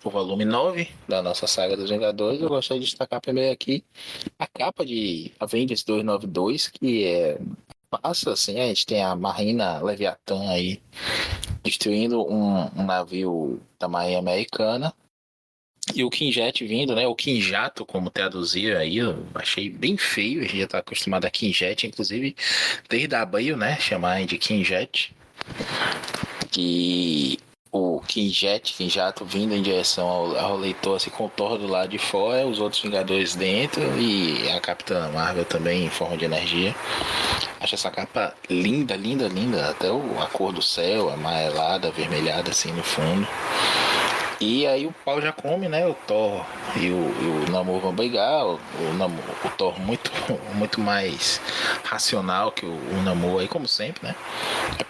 o volume 9 da nossa saga dos Vingadores, eu gostaria de destacar primeiro aqui a capa de Avengers 292, que passa assim, a gente tem a Marina Leviatã aí destruindo um navio da Marinha Americana. E o Quinjet vindo, né? O Quinjato, como traduzir aí, eu achei bem feio. A gente já tá acostumado a Quinjet, inclusive desde a Abril, né? Chamar de Quinjet. E o Quinjato vindo em direção ao leitor, assim, com o Thor do lado de fora, os outros Vingadores dentro e a Capitã Marvel também em forma de energia. Acho essa capa linda, linda, linda. Até a cor do céu, amarelada, avermelhada assim no fundo. E aí o pau já come, né? O Thor e o Namor vão brigar. O Thor muito, muito mais racional que o Namor aí, como sempre, né?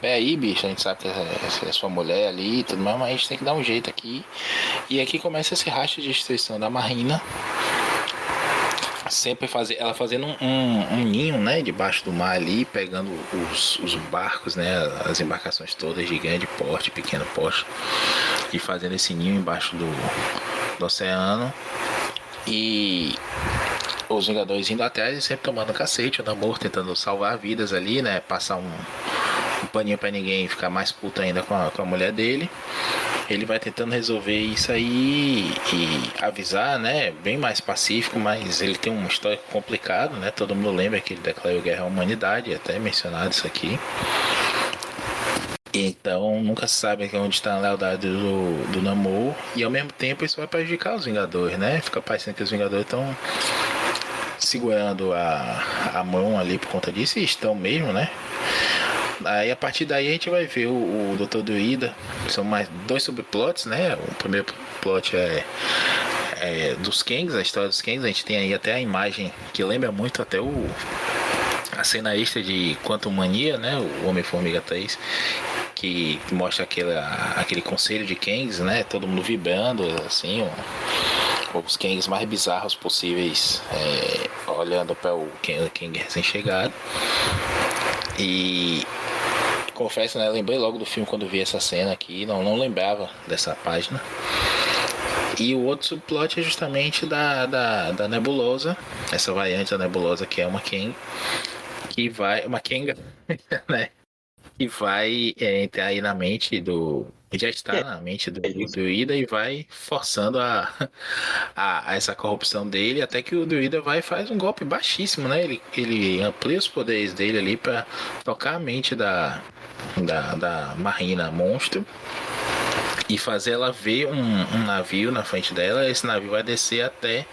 Pé aí, bicho, a gente sabe que é sua mulher ali e tudo mais, mas a gente tem que dar um jeito aqui. E aqui começa esse rastro de destruição da Marina. Sempre ela fazendo um ninho, né, debaixo do mar ali, pegando os barcos, né, as embarcações todas de grande porte, pequeno porte, e fazendo esse ninho embaixo do oceano. E os Vingadores indo atrás e sempre tomando cacete, o Namor tentando salvar vidas ali, né, passar um paninho pra ninguém e ficar mais puto ainda com a mulher dele. Ele vai tentando resolver isso aí e avisar, né? Bem mais pacífico, mas ele tem um histórico complicado, né? Todo mundo lembra que ele declarou guerra à humanidade, até mencionado isso aqui. Então nunca se sabe onde está a lealdade do Namor. E ao mesmo tempo isso vai prejudicar os Vingadores, né? Fica parecendo que os Vingadores estão segurando a mão ali por conta disso, e estão mesmo, né? Aí a partir daí a gente vai ver o Dr. Druida. São mais 2 subplots, né? O primeiro plot é dos Kangs, a história dos Kangs. A gente tem aí até a imagem que lembra muito até a cena extra de Quantum Mania, né? O Homem-Formiga 3, que mostra aquele conselho de Kangs, né? Todo mundo vibrando, assim, os Kangs mais bizarros possíveis, olhando para o Kang recém-chegado. E confesso, né? Lembrei logo do filme quando vi essa cena aqui, não lembrava dessa página. E o outro subplot é justamente da Nebulosa, essa variante da Nebulosa que é uma Kang, uma Kanga, né? Que vai entrar aí na mente já está na mente do Druida e vai forçando a essa corrupção dele, até que o Druida vai e faz um golpe baixíssimo, né? Ele amplia os poderes dele ali para tocar a mente da Marina Monstro e fazer ela ver um navio na frente dela. Esse navio vai descer até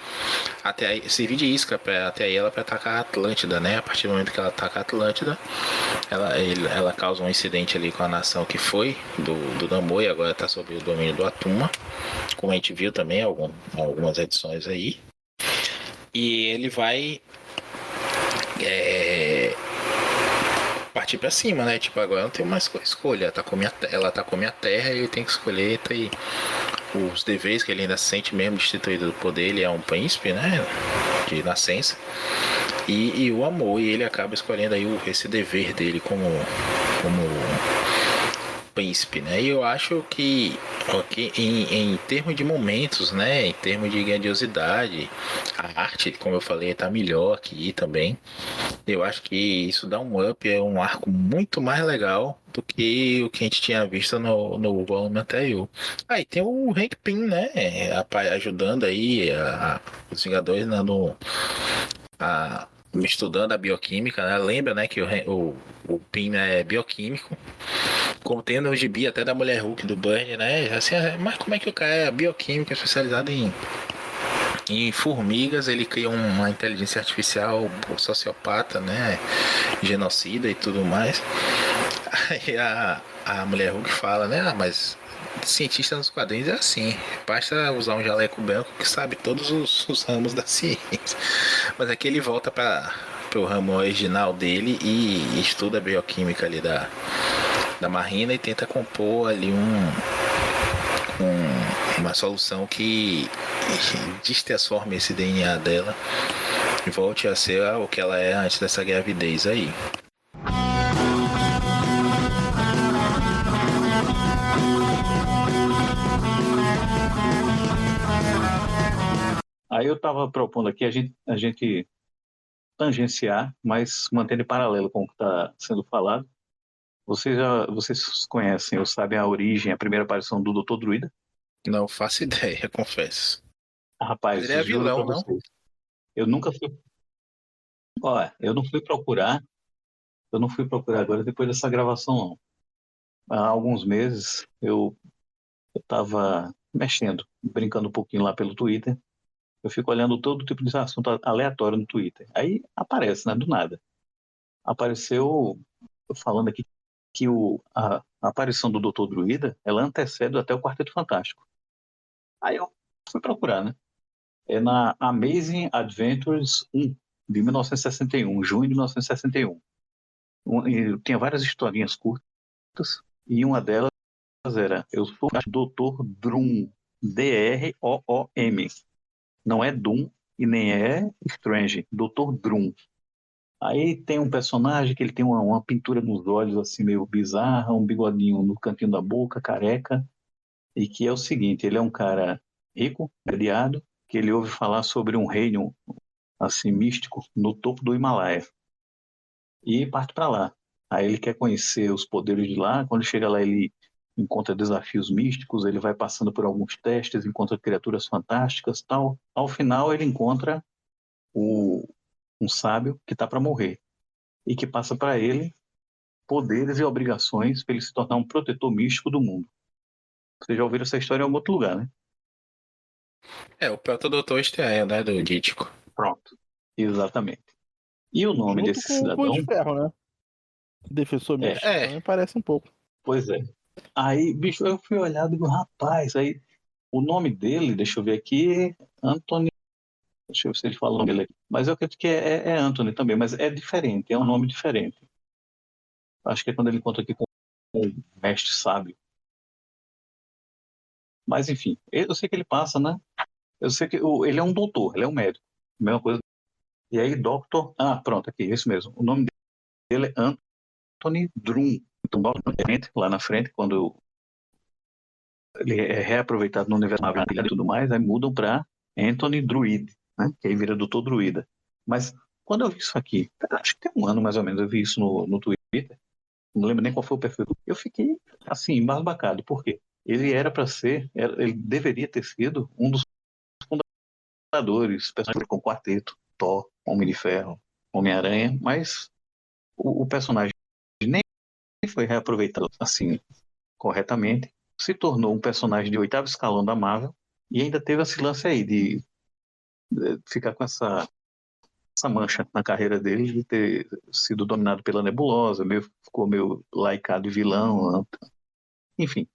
aí, servir de isca até aí ela para atacar a Atlântida, né? A partir do momento que ela ataca a Atlântida, ela causa um incidente ali com a nação que foi do Namor e agora está sob o domínio do Atuma, como a gente viu também algumas edições aí. E ele vai partir pra cima, né? Tipo, agora não tem mais escolha. Ela tá com a minha terra e ele tem que escolher entre os deveres que ele ainda se sente mesmo destituído do poder. Ele é um príncipe, né? De nascença. E o amor. E ele acaba escolhendo aí esse dever dele como príncipe, né? E eu acho que em termos de momentos, né? Em termos de grandiosidade, a arte, como eu falei, tá melhor aqui também. Eu acho que isso dá um up, é um arco muito mais legal do que o que a gente tinha visto no volume anterior. Aí tem o Hank Pym, né? Ajudando aí os Vingadores estudando a bioquímica, né? Lembra, né, que o Pym é bioquímico. Como tem no gibi até da Mulher Hulk do Burn, né? Assim, mas como é que o cara é bioquímico especializado em formigas, ele cria uma inteligência artificial sociopata, né? Genocida e tudo mais. Aí a Mulher Hulk fala, né? Mas cientista nos quadrinhos é assim. Basta usar um jaleco branco que sabe todos os ramos da ciência. Mas aqui ele volta para o ramo original dele e estuda a bioquímica ali da Marina e tenta compor ali uma solução que destransforme esse DNA dela e volte a ser o que ela é antes dessa gravidez aí. Aí eu estava propondo aqui a gente tangenciar, mas mantendo em paralelo com o que está sendo falado. Vocês conhecem ou sabem a origem, a primeira aparição do Dr. Druida? Não faço ideia, confesso. Mas Rapaz, ele é juro pra vilão, não? vocês. Eu nunca fui. Olha, eu não fui procurar agora depois dessa gravação, não. Há alguns meses eu estava mexendo, brincando um pouquinho lá pelo Twitter. Eu fico olhando todo tipo de assunto aleatório no Twitter. Aí aparece, né, do nada. Apareceu falando aqui que a aparição do Dr. Druida, ela antecede até o Quarteto Fantástico. Aí eu fui procurar, né? É na Amazing Adventures 1, de 1961, junho de 1961. E tinha várias historinhas curtas, e uma delas era Eu sou o Dr. Drum, D-R-O-O-M. Não é Doom e nem é Strange, Dr. Drum. Aí tem um personagem que ele tem uma pintura nos olhos assim meio bizarra, um bigodinho no cantinho da boca, careca, e que é o seguinte, ele é um cara rico, aliado, que ele ouve falar sobre um reino assim místico no topo do Himalaia e parte para lá. Aí ele quer conhecer os poderes de lá, quando chega lá ele encontra desafios místicos, ele vai passando por alguns testes, encontra criaturas fantásticas, tal. Ao final ele encontra um sábio que está para morrer e que passa para ele poderes e obrigações para ele se tornar um protetor místico do mundo. Vocês já ouviram essa história em algum outro lugar, né? É, o próprio Doutor Estranho, né, do Dítico. Pronto. Exatamente. E o nome Junto desse com o Punho de cidadão Ferro, né? Defensor místico. É. Também parece um pouco. pois é. Aí, bicho, eu fui olhar e digo, rapaz, aí O nome dele, deixa eu ver aqui, Anthony. Deixa eu ver se ele fala o nome dele aqui. Mas eu acredito que é Anthony também, mas é diferente, é um nome diferente. Acho que é quando ele conta aqui com o mestre sábio. Mas enfim, eu sei que ele passa, né? Eu sei que ele é um doutor, ele é um médico. Mesma coisa. E aí, Doctor. Ah, pronto, aqui, isso mesmo. O nome dele é Anthony Drum. Então, lá na frente, quando ele é reaproveitado no universo Marvel e tudo mais, aí mudam para Anthony Druid, né? Que aí vira Doutor Druida. Mas quando eu vi isso aqui, acho que tem um ano mais ou menos, eu vi isso no Twitter, não lembro nem qual foi o perfil. Eu fiquei, assim, embasbacado. Por quê? Ele era para ser, ele deveria ter sido um dos fundadores, personagens com Quarteto, Thor, Homem de Ferro, Homem-Aranha, mas o personagem nem foi reaproveitado assim corretamente, se tornou um personagem de oitavo escalão da Marvel e ainda teve esse lance aí de ficar com essa mancha na carreira dele de ter sido dominado pela nebulosa, ficou meio laicado e vilão, enfim.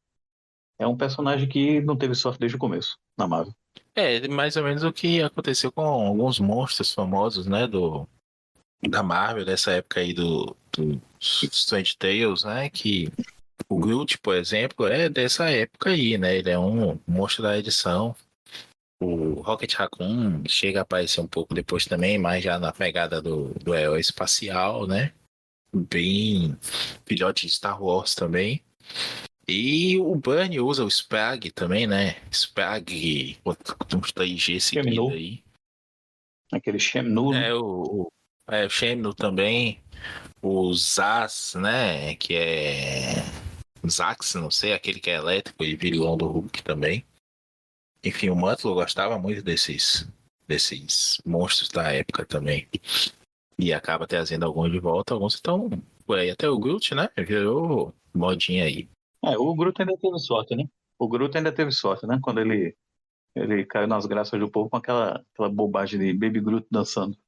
É um personagem que não teve sorte desde o começo na Marvel. É, mais ou menos o que aconteceu com alguns monstros famosos, né, da Marvel, dessa época aí do Strange Tales, né, que o Groot, por exemplo, é dessa época aí, né, ele é um monstro da edição. O Rocket Raccoon chega a aparecer um pouco depois também, mas já na pegada do herói espacial, né, bem filhote de Star Wars também. E o Bunny usa o Spag também, né? Spag, uns 3G seguido Terminou aí. aquele Shemnu, né? O Shenmue também. O Zaz, né? Que é. Zax, não sei, aquele que é elétrico e vilão do Hulk também. Enfim, o Mantlo gostava muito desses monstros da época também. E acaba trazendo alguns de volta, alguns estão por aí. Até o Groot, né? Virou modinha aí. O Groot ainda teve sorte, né? O Groot ainda teve sorte, né? Quando ele caiu nas graças do povo com aquela bobagem de Baby Groot dançando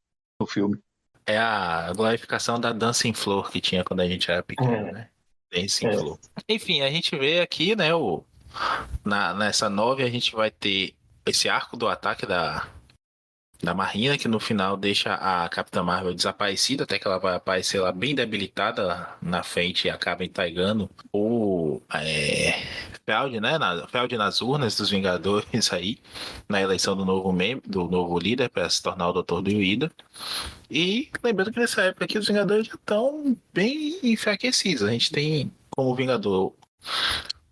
no filme. É a glorificação da Dancing Floor que tinha quando a gente era pequeno, É, né? Dancing é. Floor. Enfim, a gente vê aqui, né, nessa 9 a gente vai ter esse arco do ataque da Marina, que no final deixa a Capitã Marvel desaparecida, até que ela vai aparecer lá bem debilitada na frente e acaba entregando o Feld, né? Feld nas urnas dos Vingadores aí, na eleição do novo membro, do novo líder para se tornar o Doutor Druida. E lembrando que nessa época aqui os Vingadores já estão bem enfraquecidos. A gente tem como Vingador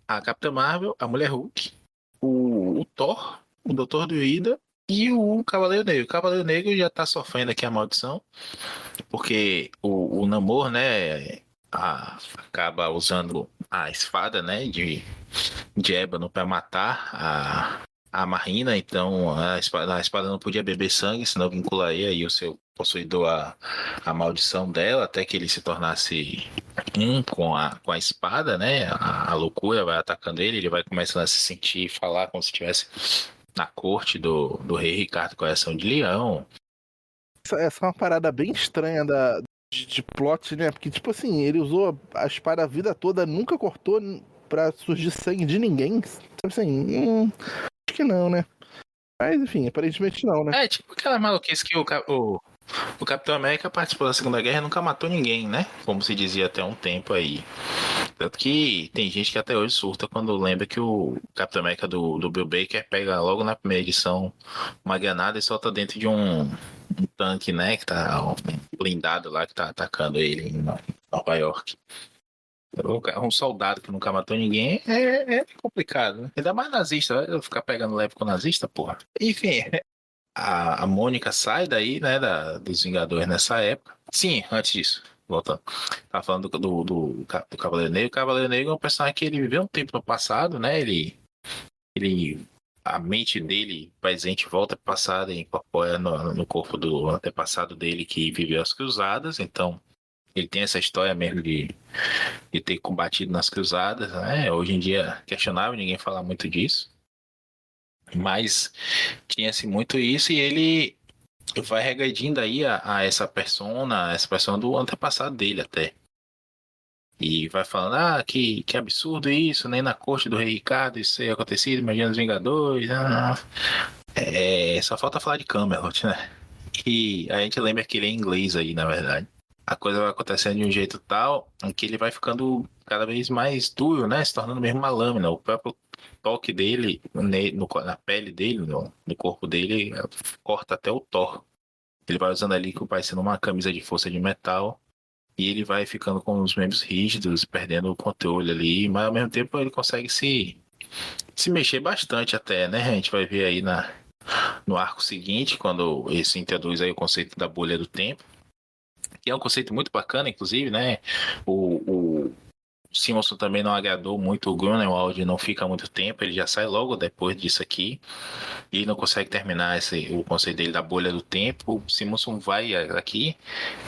a Capitã Marvel, a Mulher Hulk, o Thor, o Doutor Druida e o Cavaleiro Negro. O Cavaleiro Negro já tá sofrendo aqui a maldição, porque o Namor, né, acaba usando a espada, né, de ébano para matar a Marina, então a espada não podia beber sangue, senão vincularia aí o seu possuidor a maldição dela, até que ele se tornasse com a espada, né? A loucura vai atacando ele, ele vai começando a se sentir e falar como se estivesse na corte do rei Ricardo Coração de Leão. Essa é uma parada bem estranha de plot, né? Porque, tipo assim, ele usou a espada a vida toda, nunca cortou pra surgir sangue de ninguém. Sabe assim, acho que não, né? Mas, enfim, aparentemente não, né? É tipo aquela maluquice que o Capitão América participou da Segunda Guerra e nunca matou ninguém, né? Como se dizia até um tempo aí. Tanto que tem gente que até hoje surta quando lembra que o Capitão América do Bill Baker pega logo na primeira edição uma granada e solta dentro de um tanque, né? Que tá blindado lá, que tá atacando ele em Nova York. Um soldado que nunca matou ninguém é complicado, né? Ainda mais nazista, vai ficar pegando leve com nazista, porra. Enfim, a Mônica sai daí, né, dos Vingadores nessa época. Sim, antes disso, voltando. Tava falando do Cavaleiro Negro. O Cavaleiro Negro é um personagem que ele viveu um tempo no passado, né? A mente dele, presente, volta pro passado e incorpora no corpo do antepassado dele que viveu as cruzadas. Então, ele tem essa história mesmo de ter combatido nas cruzadas, né? Hoje em dia, questionável, ninguém fala muito disso. Mas tinha-se muito isso e ele vai regredindo aí a essa persona do antepassado dele até. E vai falando, que absurdo isso, nem na corte do rei Ricardo isso ia acontecido, imagina os Vingadores. Só falta falar de Camelot, né? E a gente lembra que ele é inglês aí, na verdade. A coisa vai acontecendo de um jeito tal em que ele vai ficando cada vez mais duro, né? Se tornando mesmo uma lâmina. O próprio toque dele na pele dele, no corpo dele, corta até o Thor. Ele vai usando ali que vai sendo uma camisa de força de metal. E ele vai ficando com os membros rígidos, perdendo o controle ali, mas ao mesmo tempo ele consegue se mexer bastante até, né? A gente vai ver aí no arco seguinte, quando ele se introduz aí o conceito da bolha do tempo, que é um conceito muito bacana, inclusive, né? O Simonson também não agradou muito o Grunewald, não fica muito tempo, ele já sai logo depois disso aqui e não consegue terminar o conceito dele da bolha do tempo. O Simonson vai aqui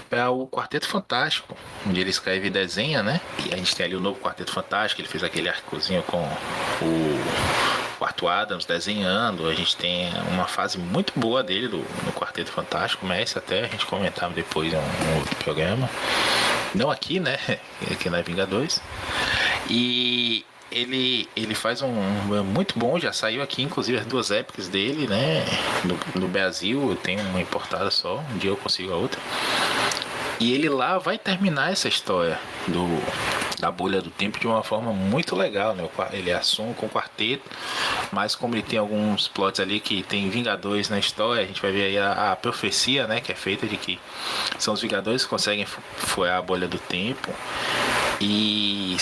para o Quarteto Fantástico, onde ele escreve e desenha, né? E a gente tem ali o novo Quarteto Fantástico, ele fez aquele arcozinho com o Arthur Adams desenhando. A gente tem uma fase muito boa dele no Quarteto Fantástico, mas até a gente comentava depois em um outro programa. Não aqui, né? Aqui na Vingadores. E ele faz um muito bom, já saiu aqui, inclusive, as 2 épicas dele, né? No Brasil, eu tenho uma importada só, um dia eu consigo a outra. E ele lá vai terminar essa história da bolha do tempo de uma forma muito legal, né? Ele assume com o quarteto, mas como ele tem alguns plots ali que tem Vingadores na história, a gente vai ver aí a profecia, né? Que é feita de que são os Vingadores que conseguem furar a bolha do tempo. E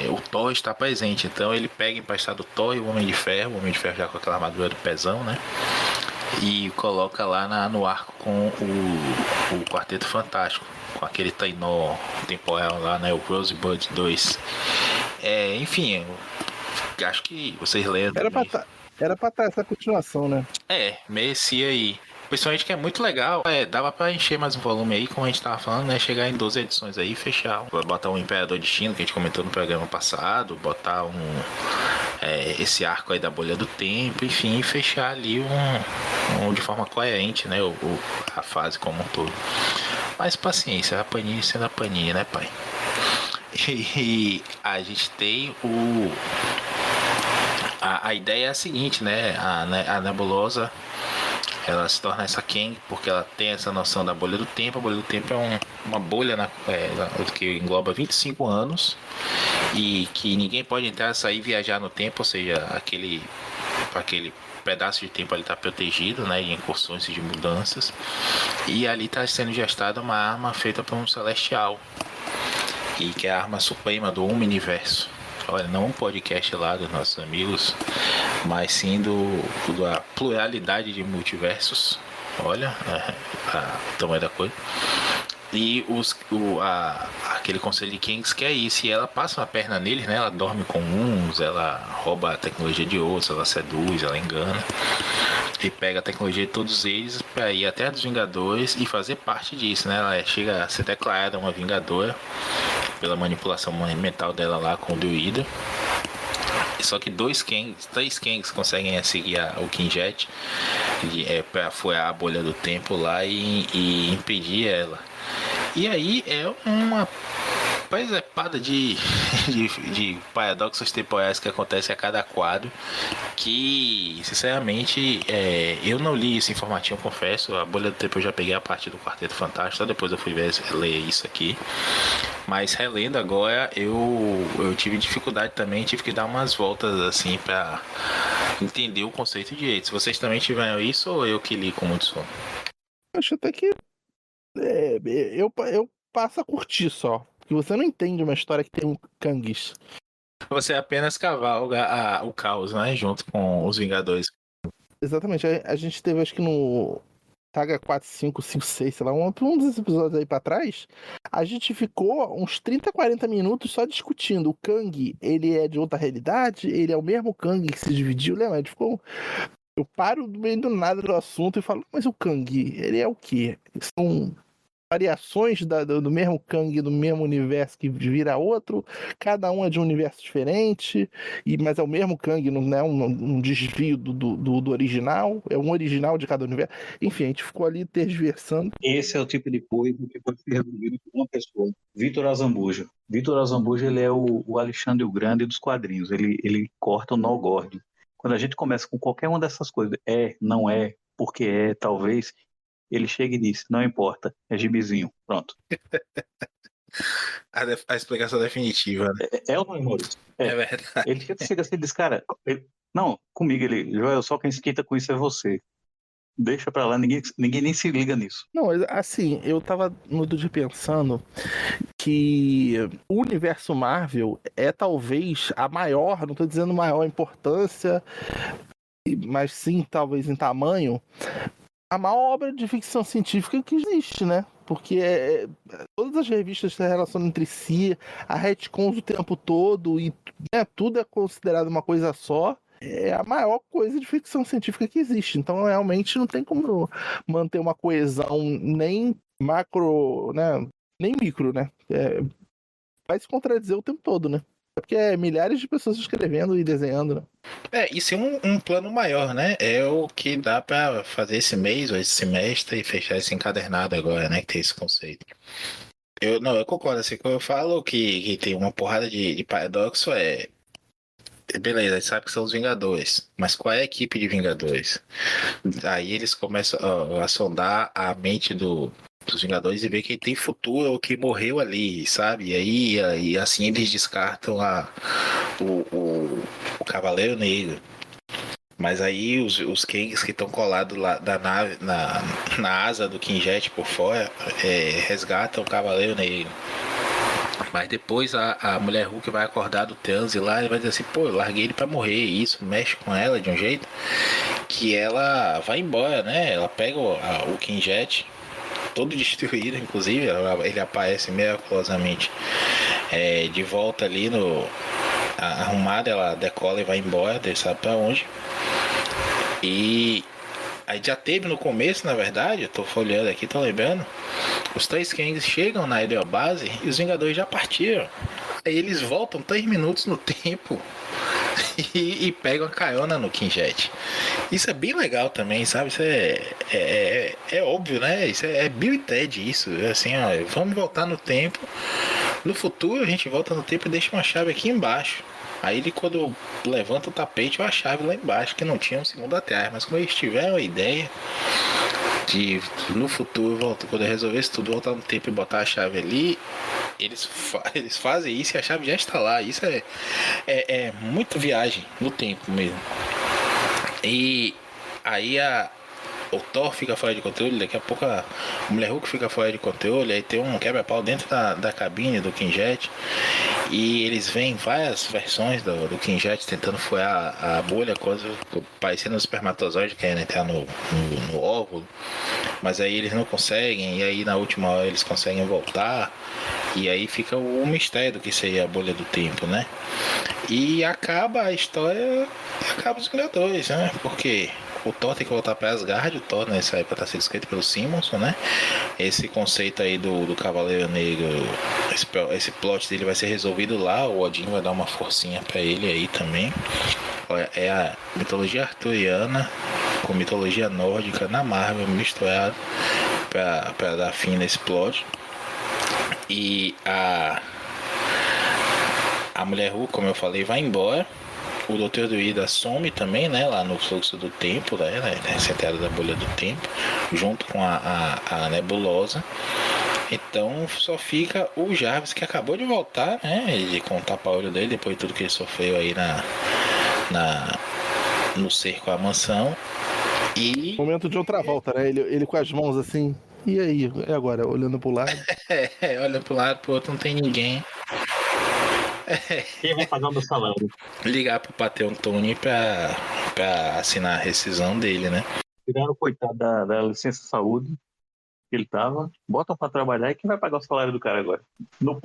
o Thor está presente, então ele pega emprestado o Thor e o Homem de Ferro já com aquela armadura do pezão, né? E coloca lá no arco com o Quarteto Fantástico, com aquele Tainó temporal lá, né? O Rosebud 2. Enfim, eu acho que vocês leram. Era pra estar essa continuação, né? Merecia aí. Principalmente que é muito legal. Dava pra encher mais um volume aí, como a gente tava falando, né? Chegar em 12 edições aí e fechar. Botar o Imperador Destino, que a gente comentou no programa passado. Botar esse arco aí da bolha do tempo. Enfim, fechar ali de forma coerente, né? A fase como um todo. Mas paciência, a Panini sendo a Panini, né, pai? E a gente tem a ideia é a seguinte, né? A Nebulosa, ela se torna essa Kang porque ela tem essa noção da bolha do tempo. A bolha do tempo é uma bolha que engloba 25 anos e que ninguém pode entrar, sair, viajar no tempo, ou seja, aquele pedaço de tempo ali está protegido, né, de incursões e de mudanças. E ali está sendo gestada uma arma feita por um celestial, e que é a arma suprema do Omniverso. Olha, não um podcast lá dos nossos amigos, mas sim da pluralidade de multiversos. Olha o tamanho da coisa. E aquele conselho de Kings que é isso. E ela passa uma perna neles, né? Ela dorme com uns, ela rouba a tecnologia de outros, ela seduz, ela engana. E pega a tecnologia de todos eles para ir até a dos Vingadores e fazer parte disso, né? Ela chega a ser declarada uma Vingadora pela manipulação mental dela lá com o druida. Só que 3 Kangs conseguem seguir o Quinjet para furar a bolha do tempo lá e impedir ela. E aí é uma presepada de paradoxos temporais que acontece a cada quadro, que sinceramente eu não li isso informativo, confesso. A bolha do tempo eu já peguei a parte do Quarteto Fantástico, só depois eu fui ler isso aqui. Mas relendo agora, eu tive dificuldade também, tive que dar umas voltas assim pra entender o conceito direito. Se vocês também tiveram isso, ou eu que li com muito sono? Acho até que eu passo a curtir só. Porque você não entende uma história que tem um Kangs. Você apenas cavalga o caos, né? Junto com os Vingadores. Exatamente. A gente teve, acho que no Saga 4, 5, 5, 6, sei lá, um dos episódios aí pra trás, a gente ficou uns 30, 40 minutos só discutindo. O Kang, ele é de outra realidade? Ele é o mesmo Kang que se dividiu? Lembra? A gente ficou... Eu paro no meio do nada do assunto e falo, mas o Kang, ele é o quê? São variações do mesmo Kang, do mesmo universo que vira outro, cada um é de um universo diferente, mas é o mesmo Kang, não é um desvio do original, é um original de cada universo. Enfim, a gente ficou ali tergiversando. Esse é o tipo de coisa que pode ser resolvido por uma pessoa. Vitor Azambuja. Vitor Azambuja, ele é o Alexandre o Grande dos quadrinhos. Ele corta o nó gordo. Quando a gente começa com qualquer uma dessas coisas, não é, porque talvez, ele chega e diz, não importa, é gibizinho. Pronto. A explicação definitiva, né? É ou não é, Maurício? É É. verdade. Ele chega assim e diz, cara, não, comigo, Joel, só quem esquenta com isso é você. Deixa pra lá, ninguém nem se liga nisso. Não, assim, eu tava no outro dia pensando que o universo Marvel é talvez a maior, não tô dizendo maior importância, mas sim, talvez em tamanho, a maior obra de ficção científica que existe, né? Porque todas as revistas se relacionam entre si, a retcons o tempo todo, e né, tudo é considerado uma coisa só. É a maior coisa de ficção científica que existe. Então, realmente, não tem como manter uma coesão nem macro, né? Nem micro, né? Vai se contradizer o tempo todo, né? É porque é milhares de pessoas escrevendo e desenhando, né? Isso é um plano maior, né? É o que dá pra fazer esse mês ou esse semestre e fechar esse encadernado agora, né? Que tem esse conceito. Eu concordo, assim, quando eu falo que tem uma porrada de paradoxo, beleza, a gente sabe que são os Vingadores, mas qual é a equipe de Vingadores? Aí eles começam a sondar a mente dos Vingadores e ver quem tem futuro ou quem morreu ali, sabe? E assim eles descartam o Cavaleiro Negro. Mas aí os Kangs que estão colados lá da nave, na asa do Quinjet por fora, resgatam o Cavaleiro Negro. Mas depois a mulher Hulk vai acordar do transe lá e vai dizer assim, pô, eu larguei ele pra morrer. E isso mexe com ela de um jeito que ela vai embora, né? Ela pega o Quinjet, todo destruído, inclusive, ele aparece miraculosamente de volta ali arrumada, ela decola e vai embora, Deus sabe pra onde. E aí já teve no começo, na verdade, eu tô folheando aqui, tô lembrando, os três Kangs chegam na Heliobase e os Vingadores já partiram. Aí eles voltam 3 minutos no tempo e pegam a carona no Quinjet. Isso é bem legal também, sabe? Isso é óbvio, né? Isso é Bill e Ted, isso. Assim, ó, vamos voltar no tempo. No futuro a gente volta no tempo e deixa uma chave aqui embaixo. Aí ele, quando levanta o tapete, a chave lá embaixo, que não tinha um segundo atrás. Mas como eles tiveram a ideia de no futuro, quando eu resolvesse tudo, voltar no tempo e botar a chave ali, eles fazem isso e a chave já está lá. Isso é muito viagem no tempo mesmo. E aí o Thor fica fora de controle, daqui a pouco a Mulher Hulk fica fora de controle, aí tem um quebra-pau dentro da cabine do Quinjet. E eles veem várias versões do Quinjet tentando furar a bolha, coisa parecendo um espermatozoide querendo entrar no óvulo. Mas aí eles não conseguem, e aí na última hora eles conseguem voltar. E aí fica o mistério do que seria a bolha do tempo, né? E acaba a história, acaba os Vingadores, né? Porque o Thor tem que voltar para Asgard, o Thor nessa época está sendo escrito pelo Simonson, né? Esse conceito aí do Cavaleiro Negro, esse plot dele vai ser resolvido lá, o Odin vai dar uma forcinha para ele aí também. É a mitologia arturiana com mitologia nórdica na Marvel misturado para dar fim nesse plot. E a Mulher Hulk, como eu falei, vai embora. O Doutor Druida some também, né? Lá no fluxo do tempo, né? Centrado da bolha do tempo, junto com a Nebulosa. Então só fica o Jarvis, que acabou de voltar, né? De contar o tapa-olho dele, depois de tudo que ele sofreu aí no cerco à mansão. E. Momento de outra volta, né? Ele com as mãos assim. E aí? E agora? Olhando pro lado. Olha pro lado, pro outro, não tem ninguém. Quem vai pagar o meu salário? Ligar pro Patreon Tony pra assinar a rescisão dele, né? Tiraram o coitado da licença saúde que ele tava, botam pra trabalhar e quem vai pagar o salário do cara agora? No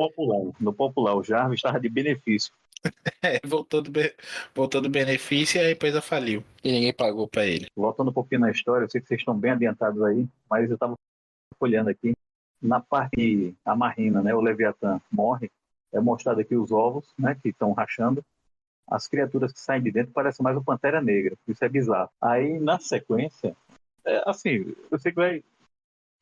popular, o Jarvis estava de benefício. Voltou do benefício e a empresa faliu. E ninguém pagou pra ele. Voltando um pouquinho na história, eu sei que vocês estão bem adiantados aí, mas eu tava olhando aqui, na parte que a Marina, né, o Leviatã, morre, é mostrado aqui os ovos, né, que estão rachando. As criaturas que saem de dentro parecem mais o Pantera Negra, isso é bizarro. Aí, na sequência, assim, eu sei que vai...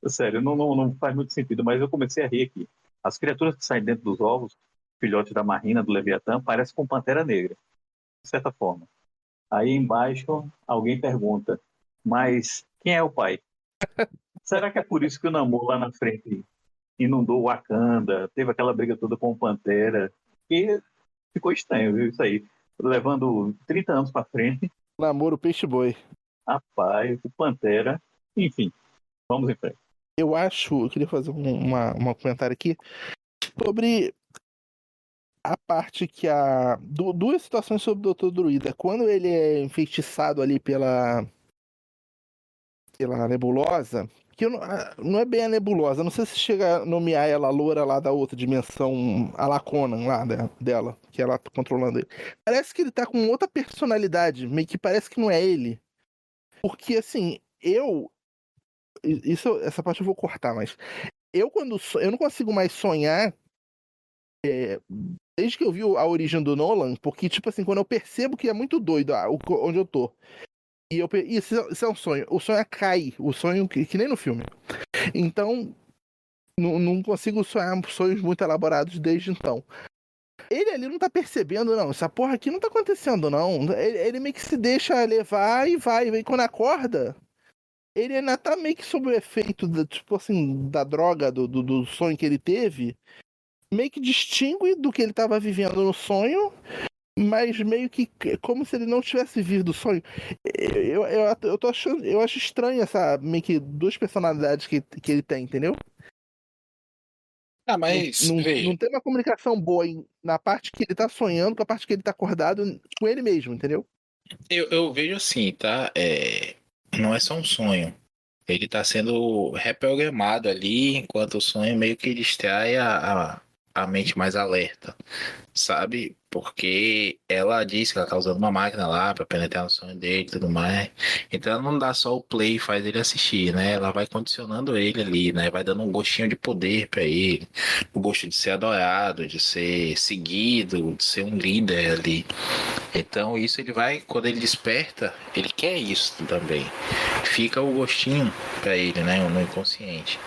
Sério, não faz muito sentido, mas eu comecei a rir aqui. As criaturas que saem dentro dos ovos, filhotes da marina, do Leviatã, parecem com Pantera Negra, de certa forma. Aí embaixo, alguém pergunta, mas quem é o pai? Será que é por isso que o Namor lá na frente inundou Wakanda, teve aquela briga toda com o Pantera? E ficou estranho, viu, isso aí. Levando 30 anos para frente, Namoro peixe-boi. rapaz, o Pantera, enfim, vamos em frente. Eu queria fazer uma comentário aqui sobre a parte que duas situações sobre o Dr. Druida. Quando ele é enfeitiçado ali pela nebulosa, que não é bem a nebulosa, não sei se chega a nomear ela a loura lá da outra dimensão, a Laconan lá dela, que ela tá controlando ele. Parece que ele tá com outra personalidade, meio que parece que não é ele. Porque assim, essa parte eu vou cortar, mas eu não consigo mais sonhar desde que eu vi a origem do Nolan, porque, tipo assim, quando eu percebo que é muito doido onde eu tô, isso é um sonho, o sonho é cair, o sonho que nem no filme. Então, não consigo sonhar sonhos muito elaborados desde então. Ele ali não tá percebendo, não. Essa porra aqui não tá acontecendo, não. Ele meio que se deixa levar e vai. E quando acorda, ele ainda tá meio que sob o efeito, tipo assim, da droga, do sonho que ele teve. Meio que distingue do que ele tava vivendo no sonho, mas meio que como se ele não tivesse vivido o sonho. Eu tô achando, eu acho estranho essa meio que duas personalidades que ele tem, entendeu? Ah, mas, Não veja, tem uma comunicação boa na parte que ele tá sonhando com a parte que ele tá acordado com ele mesmo, entendeu? eu vejo assim, tá? Não é só um sonho. Ele tá sendo reprogramado ali, enquanto o sonho meio que distrai a mente mais alerta, sabe? Porque ela disse que ela tá usando uma máquina lá pra penetrar no sonho dele e tudo mais. Então ela não dá só o play e faz ele assistir, né? Ela vai condicionando ele ali, né? Vai dando um gostinho de poder pra ele, o gosto de ser adorado, de ser seguido, de ser um líder ali. Então isso ele vai, quando ele desperta, ele quer isso também. Fica o gostinho pra ele, né? No inconsciente.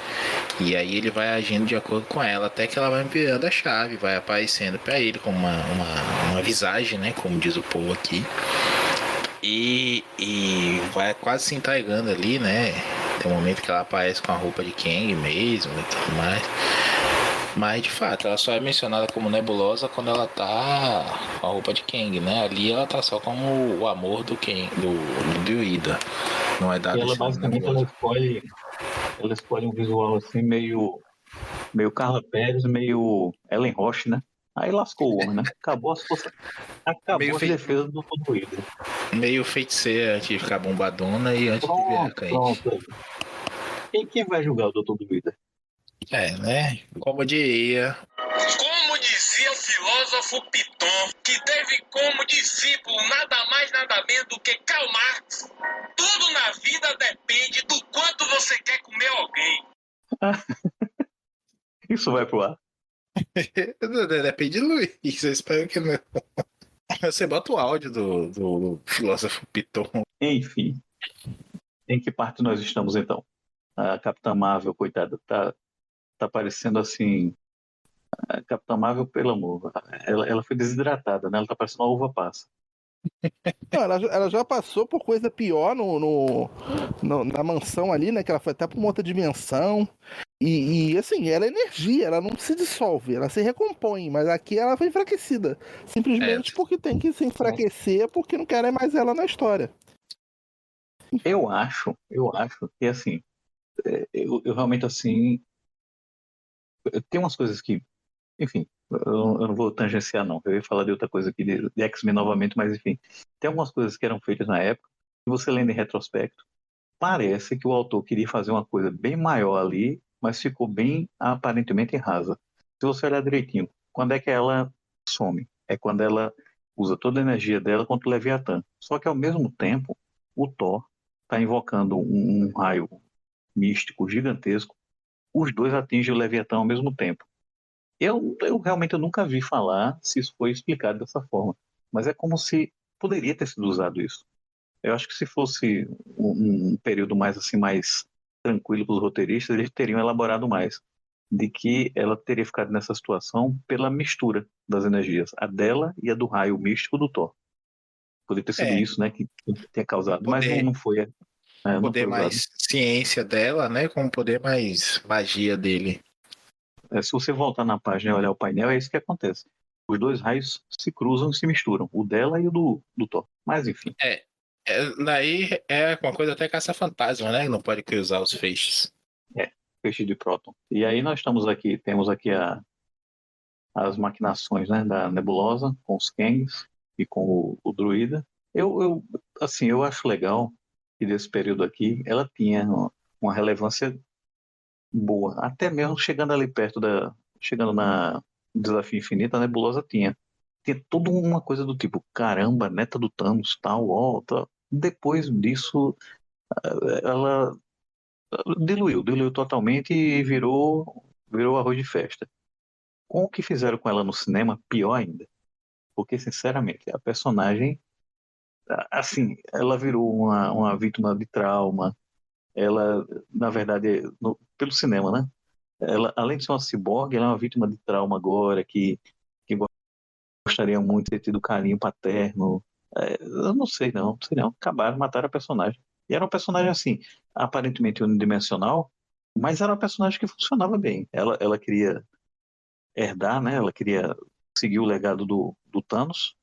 E aí ele vai agindo de acordo com ela, até que ela vai virando a chave, vai aparecendo pra ele como uma visagem, né? Como diz o povo aqui. E vai quase se entregando ali, né? Tem um momento que ela aparece com a roupa de Kang mesmo e tudo mais. Mas de fato, ela só é mencionada como nebulosa quando ela tá com a roupa de Kang, né? Ali ela tá só como o amor do Kang, do druida. Não é E dado ela esse nome basicamente nebulosa. ela escolhe um visual assim meio Carla Pérez, meio Ellen Roche, né? Aí lascou o homem, né? Meio, Acabou as fei... defesas do Druida. Meio feiticeira antes de ficar bombadona e antes de virar Pronto, crente. pronto. Quem vai julgar o Doutor Druida? É, né? Como dizia o filósofo Piton, que teve como discípulo nada mais nada menos do que Karl Marx, tudo na vida depende do quanto você quer comer alguém. Isso vai pro ar. Depende de Luiz, eu espero que não. Você bota o áudio do filósofo Piton. Enfim, em que parte nós estamos então? A Capitã Marvel, coitada, tá parecendo assim. A Capitã Marvel, pelo amor, ela foi desidratada, né? Ela tá parecendo uma uva passa. Não, ela já passou por coisa pior na mansão ali, né? Que ela foi até pra uma outra dimensão. Assim, ela é energia, ela não se dissolve, ela se recompõe, mas aqui ela foi enfraquecida. É, Simplesmente porque tem que se enfraquecer, porque não querem mais ela na história. Eu acho que assim, eu realmente assim, tem umas coisas que, enfim, eu não vou tangenciar não. Eu ia falar de outra coisa aqui, de X-Men novamente, mas enfim, tem algumas coisas que eram feitas na época, que você lendo em retrospecto, parece que o autor queria fazer uma coisa bem maior ali, mas ficou bem aparentemente rasa. Se você olhar direitinho, quando é que ela some? É quando ela usa toda a energia dela contra o Leviatã. Só que ao mesmo tempo, o Thor está invocando um raio místico gigantesco. Os dois atingem o Leviatã ao mesmo tempo. Eu realmente eu nunca vi falar se isso foi explicado dessa forma, mas é como se poderia ter sido usado isso. Eu acho que se fosse um período mais assim mais tranquilo para os roteiristas, eles teriam elaborado mais. de que ela teria ficado nessa situação pela mistura das energias, a dela e a do raio místico do Thor. Poderia ter sido É, isso, né, que tenha causado, mas poder, não foi, não poder foi usado. mais ciência dela, né? Com poder mais magia dele. Se você voltar na página e olhar o painel, é isso que acontece. Os dois raios se cruzam e se misturam, o dela e o do Thor. Mas enfim, Daí é uma coisa até caça-fantasma, né? Não pode cruzar os feixes. peixe de próton. E aí nós temos aqui as maquinações, né, da nebulosa com os Kangs e com o druida. Assim, eu acho legal que desse período aqui ela tinha uma relevância boa, até mesmo chegando ali chegando na Desafio Infinito, a nebulosa tinha toda uma coisa do tipo, caramba, neta do Thanos, tal, ó, tal. Depois disso, ela diluiu totalmente e virou arroz de festa. Com o que fizeram com ela no cinema, pior ainda. Porque, sinceramente, a personagem, assim, ela virou uma vítima de trauma. Ela, na verdade, pelo cinema, né? Ela, além de ser uma ciborgue, ela é uma vítima de trauma agora, que gostaria muito de ter tido carinho paterno. Eu não sei não. Acabaram, mataram a personagem. E era um personagem, assim, aparentemente unidimensional, mas era um personagem que funcionava bem. Ela queria herdar, né? Ela queria seguir o legado do Thanos.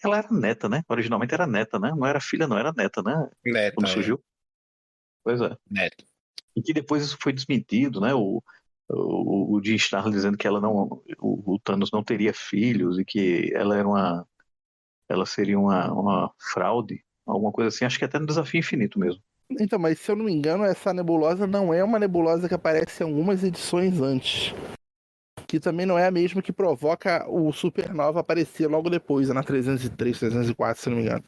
Ela era neta, né? Originalmente era neta, né? Não era filha, não, era neta, né? Quando Neta, surgiu. Pois é. neta. E que depois isso foi desmentido, né? O Jim Starlin dizendo que ela não, o Thanos não teria filhos e que ela seria uma fraude, alguma coisa assim. Acho que até no Desafio Infinito mesmo. Então, mas se eu não me engano, essa nebulosa não é uma nebulosa que aparece em algumas edições antes. Que também não é a mesma que provoca o Supernova aparecer logo depois, na 303, 304, se eu não me engano.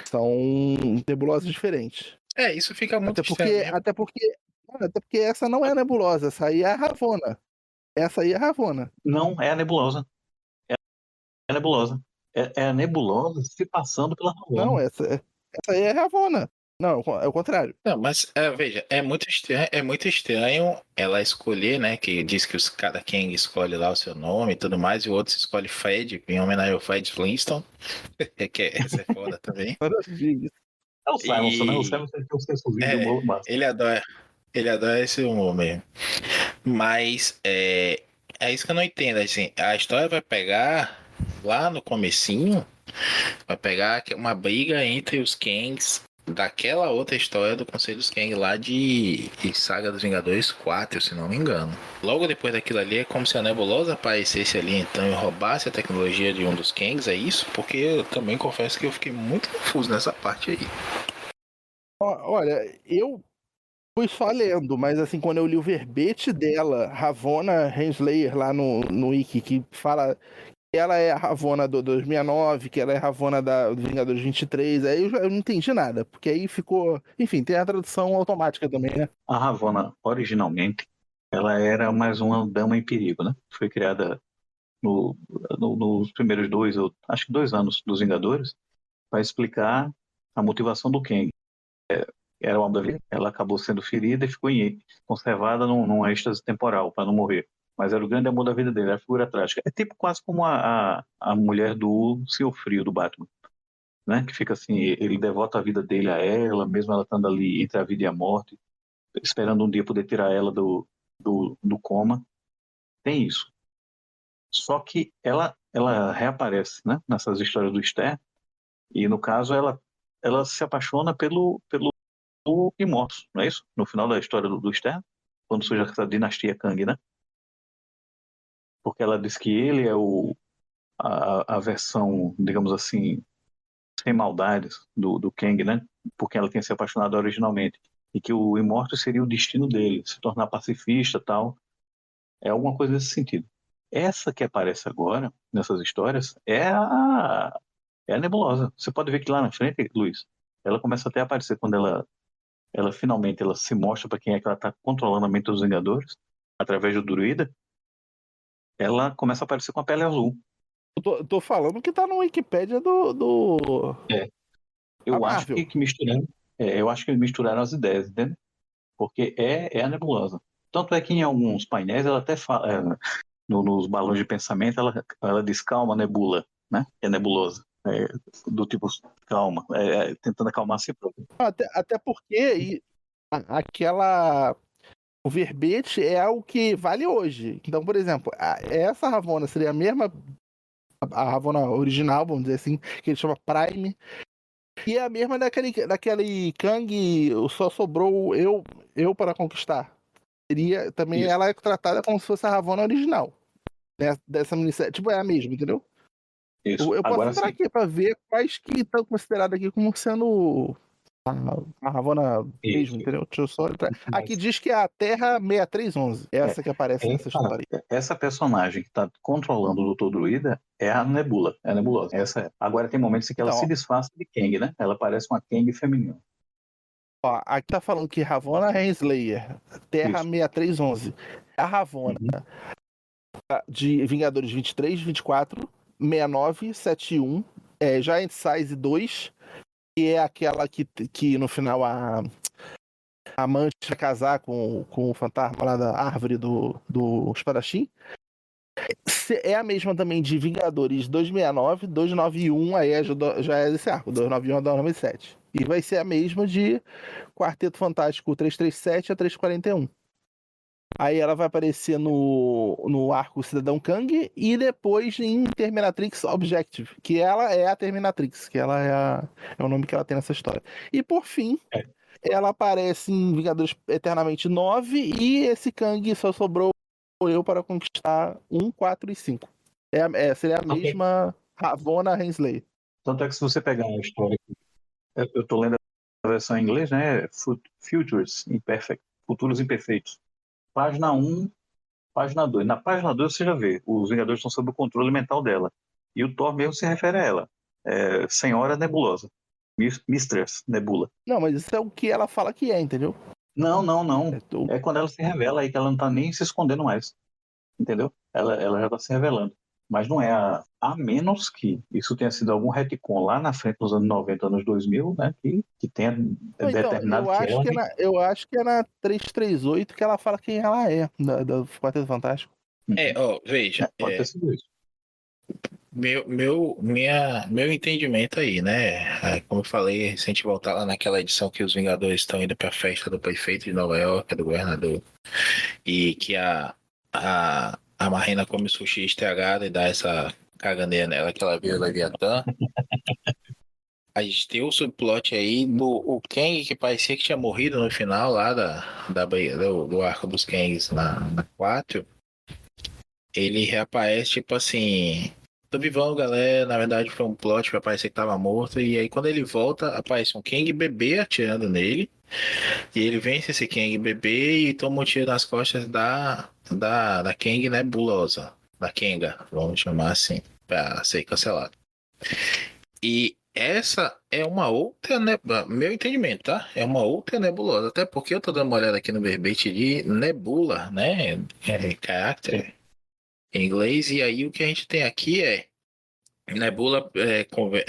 São nebulosas diferentes. Isso fica muito Até estranho porque, mesmo. até porque, até porque essa não é a nebulosa, essa aí é a Ravonna. Essa aí é a Ravonna. Não, é a nebulosa. É a nebulosa. É a nebulosa se passando pela Não, Ravonna. essa aí é a Ravonna. Não, é o contrário. Não, mas veja, é muito estranho ela escolher, né? Que diz que cada Kang escolhe lá o seu nome e tudo mais, e o outro escolhe Fred, em homenagem ao Fred Flintstone, essa é foda também. Maravilha. É o Simonson, né? O E Simonson tem um sensozinho de é, humor massa. ele adora esse humor mesmo. Mas é isso que eu não entendo, assim, a história vai pegar lá no comecinho, vai pegar uma briga entre os Kangs daquela outra história do Conselho dos Kang lá de Saga dos Vingadores 4, se não me engano. Logo depois daquilo ali é como se a Nebulosa aparecesse ali então e roubasse a tecnologia de um dos Kangs, é isso? Porque eu também confesso que eu fiquei muito confuso nessa parte aí. Olha, eu fui só lendo, mas assim, quando eu li o verbete dela, Ravonna Renslayer, lá no Wiki, que fala que ela é a Ravonna do 2009, que ela é a Ravonna do Vingadores 23, aí eu não entendi nada, porque aí ficou... Enfim, tem a tradução automática também, né? A Ravonna, originalmente, ela era mais uma dama em perigo, né? Foi criada no, nos primeiros acho que 2 anos dos Vingadores, para explicar a motivação do Kang. Era uma vida, ela acabou sendo ferida e ficou conservada num êxtase temporal, para não morrer. Mas era o grande amor da vida dele, era a figura trágica. É tipo quase como a mulher do Senhor Frio, do Batman, né? Que fica assim, ele devota a vida dele a ela, mesmo ela estando ali entre a vida e a morte, esperando um dia poder tirar ela do coma. Tem isso. Só que ela reaparece, né, nessas histórias do Stern, e no caso ela se apaixona pelo Immortus, não é isso? No final da história do Stern, quando surge essa dinastia Kang, né? Porque ela diz que ele é a versão, digamos assim, sem maldades do Kang, né? Porque ela tinha se apaixonado originalmente. E que o Immortus seria o destino dele, se tornar pacifista tal. É alguma coisa nesse sentido. Essa que aparece agora, nessas histórias, é a Nebulosa. Você pode ver que lá na frente, Luiz, ela começa até a aparecer quando ela finalmente ela se mostra para quem é que ela está controlando a mente dos Vingadores, através do druida, ela começa a aparecer com a pele azul. Eu tô falando que tá no Wikipédia É. da Eu acho Marvel. que misturaram, eu acho que misturaram as ideias, entende? Porque é a Nebulosa. Tanto é que em alguns painéis ela até fala, nos balões de pensamento, ela diz calma, nebula, né? Que é nebulosa. Do tipo, calma, tentando acalmar a si próprio. Até porque aquela. O verbete é o que vale hoje. Então, por exemplo, essa Ravonna seria a mesma. A Ravonna original, vamos dizer assim, que ele chama Prime. E é a mesma daquele Kang, só sobrou eu para conquistar. Seria, também Isso. ela é tratada como se fosse a Ravonna original. Né, dessa minissérie. Tipo, é a mesma, entendeu? Isso. Eu posso Agora entrar sim. aqui para ver quais que estão considerados aqui como sendo a Ravonna mesmo, Isso. entendeu? Deixa eu só entrar. Aqui Mas, diz que é a Terra 6311. Essa que aparece nessa história. essa personagem que está controlando o Dr. Druida é a Nebula, é a Nebulosa. Essa é. Agora tem momentos em que ela Então, se disfarça de Kang, né? Ela parece uma Kang feminina. ó, aqui tá falando que Ravonna Renslayer, Terra Isso. 6311. A Ravonna Uhum. de Vingadores 23, 24, 69, 71, Giant Size 2, que é aquela que no final a amante vai casar com o fantasma lá da árvore do espadachim. É a mesma também de Vingadores 269, 291, aí já é desse arco, 291 a 297. E vai ser a mesma de Quarteto Fantástico 337 a 341. Aí ela vai aparecer no arco Cidadão Kang e depois em Terminatrix Objective, que ela é a Terminatrix, que ela é o nome que ela tem nessa história. E por fim, É. ela aparece em Vingadores Eternamente 9 e esse Kang só sobrou eu para conquistar 1, 4 e 5. Seria a Ok. mesma Ravonna Renslayer. Tanto é que se você pegar a história, eu estou lendo a versão em inglês, né? Futures Imperfect, Futuros Imperfeitos. Página 1, página 2. Na página 2 você já vê, os Vingadores estão sob o controle mental dela. E o Thor mesmo se refere a ela. Senhora Nebulosa. Mistress Nebula. Não, mas isso é o que ela fala que é, entendeu? Não, não, não. É, tu- É quando ela se revela aí que ela não tá nem se escondendo mais. Entendeu? Ela já tá se revelando. Mas não é a menos que isso tenha sido algum retcon lá na frente dos anos 90, anos 2000, né? Que tenha Então, determinado que ela. eu acho que é na 338 que ela fala quem ela é, da Quarteto Fantástico. Veja, Pode ter sido isso. meu entendimento aí, né? Como eu falei, se a gente voltar lá naquela edição que os Vingadores estão indo pra festa do prefeito de Nova York, do governador, e que a Marina come sushi estragado e dá essa caganeira nela que ela vira Leviatã. A gente tem o subplot aí o Kang que parecia que tinha morrido no final lá do arco dos Kangs na 4. Ele reaparece, tipo assim. Tô vivão, galera. Na verdade, foi um plot pra parecer que tava morto. E aí, quando ele volta, aparece um Kang bebê atirando nele. E ele vence esse Kang bebê e toma um tiro nas costas da Kang nebulosa. Da Kanga, vamos chamar assim, pra ser cancelado. E essa é uma outra, meu entendimento, tá? É uma outra nebulosa. Até porque eu tô dando uma olhada aqui no verbete de nebula, né? Character em inglês. E aí o que a gente tem aqui é Nebula,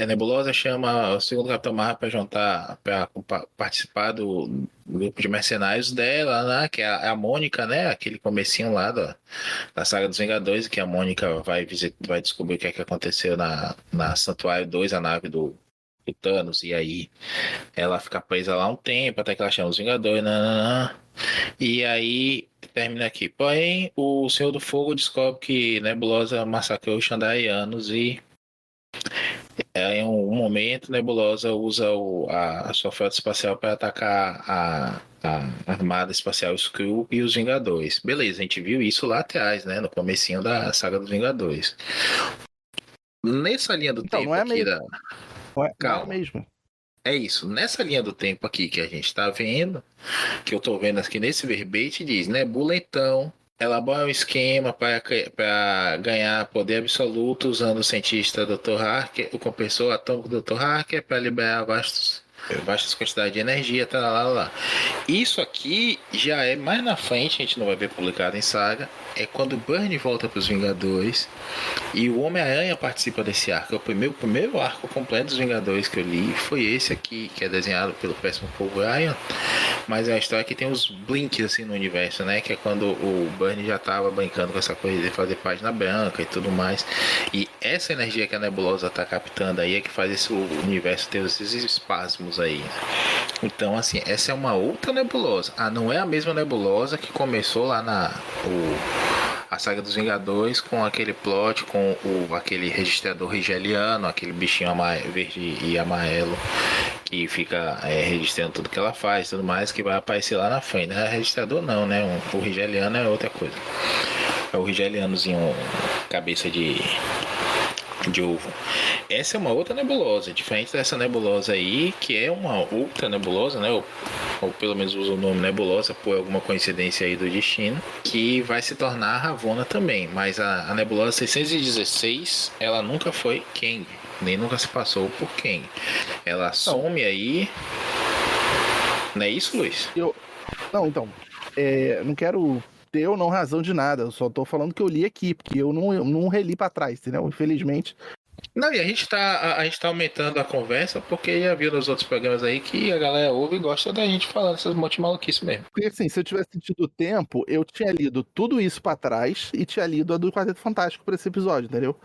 Nebulosa chama o segundo Capitão Marvel para juntar, para participar do grupo de mercenários dela, né? Que é a Mônica, né? Aquele comecinho lá da saga dos Vingadores, que a Mônica vai descobrir o que é que aconteceu na Santuário 2, a nave do Thanos, e aí ela fica presa lá um tempo, até que ela chama os Vingadores, nananã. E aí termina aqui. Porém, o Senhor do Fogo descobre que Nebulosa massacrou os Xandarianos e em um momento, Nebulosa usa a sua frota espacial para atacar a Armada Espacial Skrull e os Vingadores. Beleza, a gente viu isso lá atrás, né? No comecinho da saga dos Vingadores. Nessa linha do Então, tempo não é aqui mesmo. da... Não é Calma. mesmo. É isso. Nessa linha do tempo aqui que a gente tá vendo, que eu tô vendo aqui nesse verbete, diz Nebula então elabora um esquema para ganhar poder absoluto usando o cientista Dr. Harker, o compressor atômico Dr. Harker, para liberar vastas quantidades de energia, tá lá. Isso aqui já é mais na frente, a gente não vai ver publicado em saga. É quando o Burnie volta para os Vingadores e o Homem-Aranha participa desse arco. O primeiro arco completo dos Vingadores que eu li foi esse aqui, que é desenhado pelo péssimo Paul Ryan. mas é uma história que tem os blinks assim no universo, né? Que é quando o Burnie já tava brincando com essa coisa de fazer página branca e tudo mais. E essa energia que a nebulosa tá captando aí é que faz esse universo ter esses espasmos aí. Então, assim, essa é uma outra nebulosa. Ah, não é a mesma nebulosa que começou lá a saga dos Vingadores com aquele plot, com aquele registrador rigeliano, aquele bichinho verde e amarelo que fica registrando tudo que ela faz, tudo mais, que vai aparecer lá na frente. Não é registrador não, né? O rigeliano é outra coisa. É o rigelianozinho, cabeça de ovo. Essa é uma outra nebulosa, diferente dessa nebulosa aí, que é uma outra nebulosa, né? Ou pelo menos usa o nome nebulosa por alguma coincidência aí do destino, que vai se tornar a Ravonna também. Mas a nebulosa 616, ela nunca foi Kang, nem nunca se passou por Kang. Ela some aí. Não é isso, Luiz? Não, então, não quero ter ou não razão de nada, eu só tô falando que eu li aqui, porque eu não reli pra trás, entendeu? Infelizmente. Não, e a gente tá aumentando a conversa porque já viu nos outros programas aí que a galera ouve e gosta da gente falando essas monte de maluquice mesmo. Porque assim, se eu tivesse tido tempo, eu tinha lido tudo isso pra trás e tinha lido a do Quarteto Fantástico pra esse episódio, entendeu?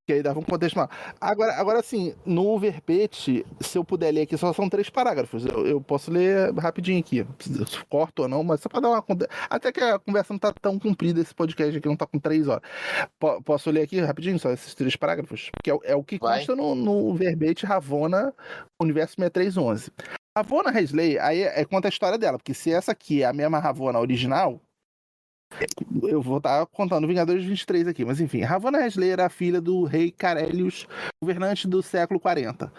Que aí dava um contexto maior. Agora assim, no verbete, se eu puder ler aqui, só são 3 parágrafos. Eu posso ler rapidinho aqui. Se corto ou não, mas só pra dar uma... Até que a conversa não tá tão comprida, esse podcast aqui não tá com 3 horas. Posso ler aqui rapidinho, só esses 3 parágrafos? Que é o que consta no verbete Ravonna, Universo 6311. Ravonna Hesley, aí conta a história dela, porque se essa aqui é a mesma Ravonna original, eu vou estar contando Vingadores 23 aqui, mas enfim, Ravonna Hesley era a filha do rei Carelius, governante do século 40,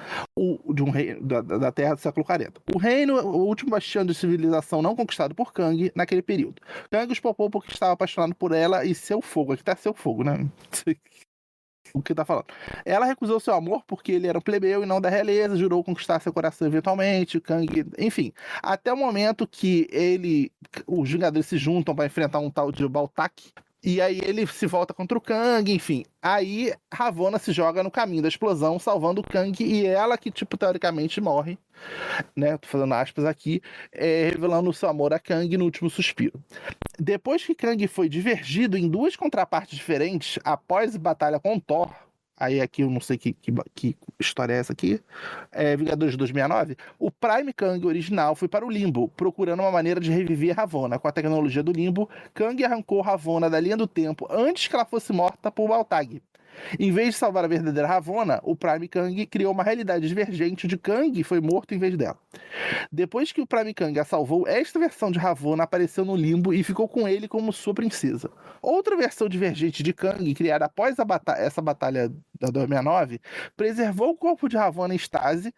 de um rei da Terra do século 40. O reino, o último bastião de civilização não conquistado por Kang naquele período. Kang os poupou porque estava apaixonado por ela e seu fogo. Aqui tá seu fogo, né? O que tá falando. Ela recusou seu amor porque ele era um plebeu e não da realeza, jurou conquistar seu coração eventualmente, Kang, enfim. Até o momento que os Vingadores se juntam para enfrentar um tal de Baltak, e aí ele se volta contra o Kang, enfim. Aí Ravonna se joga no caminho da explosão, salvando o Kang, e ela que, tipo, teoricamente morre, né? Tô fazendo aspas aqui, revelando o seu amor a Kang no último suspiro. Depois que Kang foi divergido em 2 contrapartes diferentes, após batalha com Thor, aí aqui eu não sei que história é essa aqui, Vingadores de 2009, o Prime Kang original foi para o Limbo, procurando uma maneira de reviver Ravonna. Com a tecnologia do Limbo, Kang arrancou Ravonna da linha do tempo antes que ela fosse morta por Baltag. Em vez de salvar a verdadeira Ravonna, o Prime Kang criou uma realidade divergente onde Kang foi morto em vez dela. Depois que o Prime Kang a salvou, esta versão de Ravonna apareceu no Limbo e ficou com ele como sua princesa. Outra versão divergente de Kang, criada após essa batalha da 269, preservou o corpo de Ravonna em estase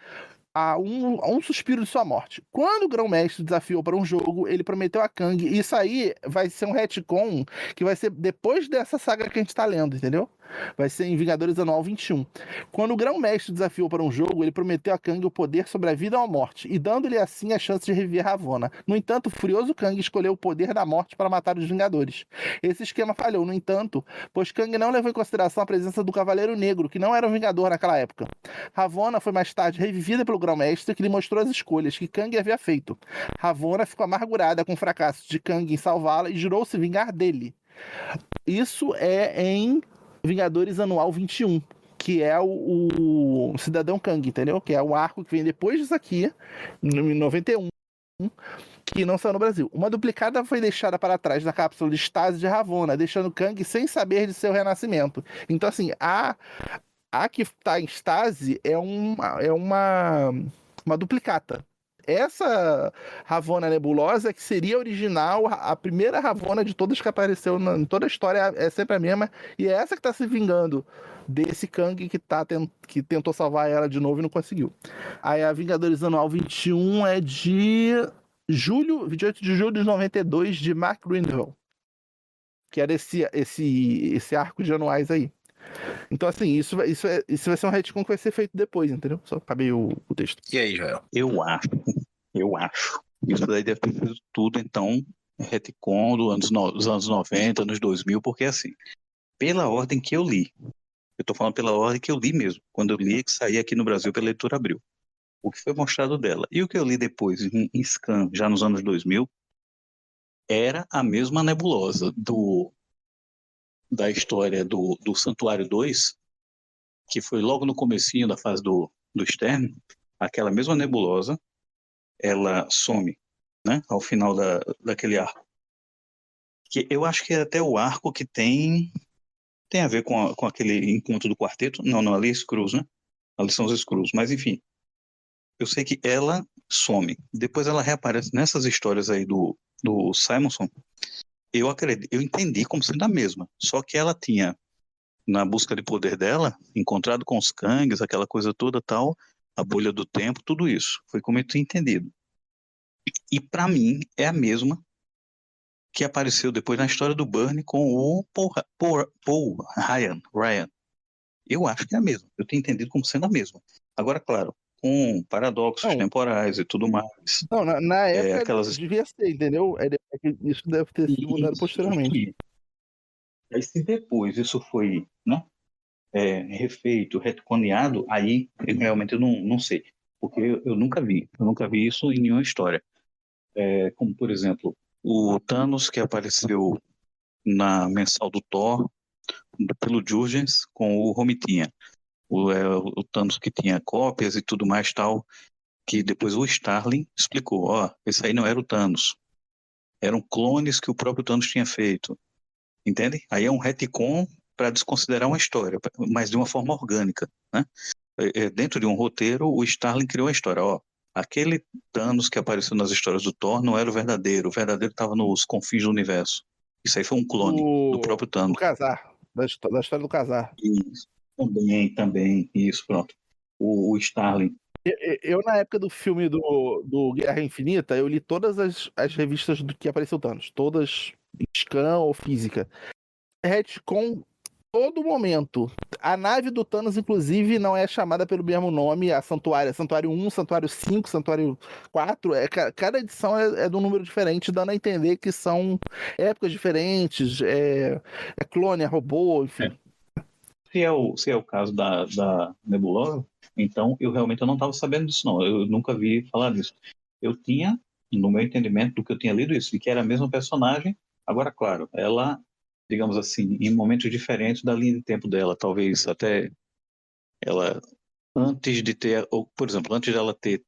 a um suspiro de sua morte. Quando o Grão-Mestre desafiou para um jogo, ele prometeu a Kang, e isso aí vai ser um retcon que vai ser depois dessa saga que a gente tá lendo, entendeu? Vai ser em Vingadores Anual 21. Quando o Grão-Mestre desafiou para um jogo, ele prometeu a Kang o poder sobre a vida ou a morte, e dando-lhe assim a chance de reviver Ravonna. No entanto, o furioso Kang escolheu o poder da morte para matar os Vingadores. Esse esquema falhou, no entanto, pois Kang não levou em consideração a presença do Cavaleiro Negro, que não era um Vingador naquela época. Ravonna foi mais tarde revivida pelo Grão-Mestre, que lhe mostrou as escolhas que Kang havia feito. Ravonna ficou amargurada com o fracasso de Kang em salvá-la e jurou se vingar dele. Isso é em Vingadores Anual 21, que é o Cidadão Kang, entendeu? Que é o arco que vem depois disso aqui, em 91, que não saiu no Brasil. Uma duplicada foi deixada para trás na cápsula de estase de Ravonna, deixando Kang sem saber de seu renascimento. Então, assim, a que está em estase é uma duplicata. Essa Ravonna nebulosa, que seria original, a primeira Ravonna de todas que apareceu em toda a história, é sempre a mesma, e é essa que está se vingando desse Kang que tentou salvar ela de novo e não conseguiu. Aí a Vingadores Anual 21 é de 28 de julho de 92, de Mark Greenwell, que era esse arco de anuais aí. Então, assim, isso vai ser um retcon que vai ser feito depois, entendeu? Só acabei o texto. E aí, Joel? Eu acho. Isso daí deve ter sido tudo, então, retcon dos anos 90, anos 2000, porque assim, pela ordem que eu li, eu tô falando pela ordem que eu li mesmo, quando eu li que saía aqui no Brasil pela Editora Abril. o que foi mostrado dela. E o que eu li depois, em Scan, já nos anos 2000, era a mesma nebulosa da história do Santuário 2, que foi logo no comecinho da fase do Stern. Aquela mesma nebulosa, ela some, né, ao final daquele arco. Que eu acho que é até o arco que tem a ver com aquele encontro do quarteto. Não, ali é Skrulls, né? Ali são os Skrulls. Mas, enfim, eu sei que ela some. Depois ela reaparece nessas histórias aí do Simonson. Eu acredito, eu entendi como sendo a mesma. Só que ela tinha, na busca de poder dela, encontrado com os Kangs, aquela coisa toda tal, a bolha do tempo, tudo isso. Foi como eu tinha entendido. E para mim é a mesma que apareceu depois na história do Byrne com o Paul Ryan. Eu acho que é a mesma. Eu tenho entendido como sendo a mesma. Agora, claro, com paradoxos Não, temporais e tudo mais. não, na época Aquelas. devia ser, entendeu? Que isso deve ter sido mudado posteriormente. Aí, se depois isso foi, né, refeito, retconeado, aí realmente eu não sei. Porque eu nunca vi. Eu nunca vi isso em nenhuma história. Como, por exemplo, o Thanos que apareceu na mensal do Thor, pelo Jurgens, com o Romitinha. O Thanos que tinha cópias e tudo mais tal, que depois o Starling explicou, esse aí não era o Thanos, eram clones que o próprio Thanos tinha feito, entende? Aí é um retcon para desconsiderar uma história, mas de uma forma orgânica, né? Dentro de um roteiro, o Starling criou a história, aquele Thanos que apareceu nas histórias do Thor não era o verdadeiro estava nos confins do universo. Isso aí foi um clone do próprio Do Thanos. Casar, da história do Casar. Isso, também, isso, pronto. O Starling. Eu, na época do filme do Guerra Infinita, eu li todas as revistas do que apareceu Thanos. Todas em scan ou física. Retcon todo momento. A nave do Thanos, inclusive, não é chamada pelo mesmo nome, a Santuário. Santuário 1, Santuário 5, Santuário 4. Cada edição é de um número diferente, dando a entender que são épocas diferentes. É clone, é robô, enfim. Se é o caso da Nebulosa, então eu realmente não estava sabendo disso, não. Eu nunca vi falar disso. Eu tinha, no meu entendimento do que eu tinha lido isso, de que era a mesma personagem. Agora, claro, ela, digamos assim, em momentos diferentes da linha de tempo dela, talvez até ela, antes de ter, ou, por exemplo, antes dela ter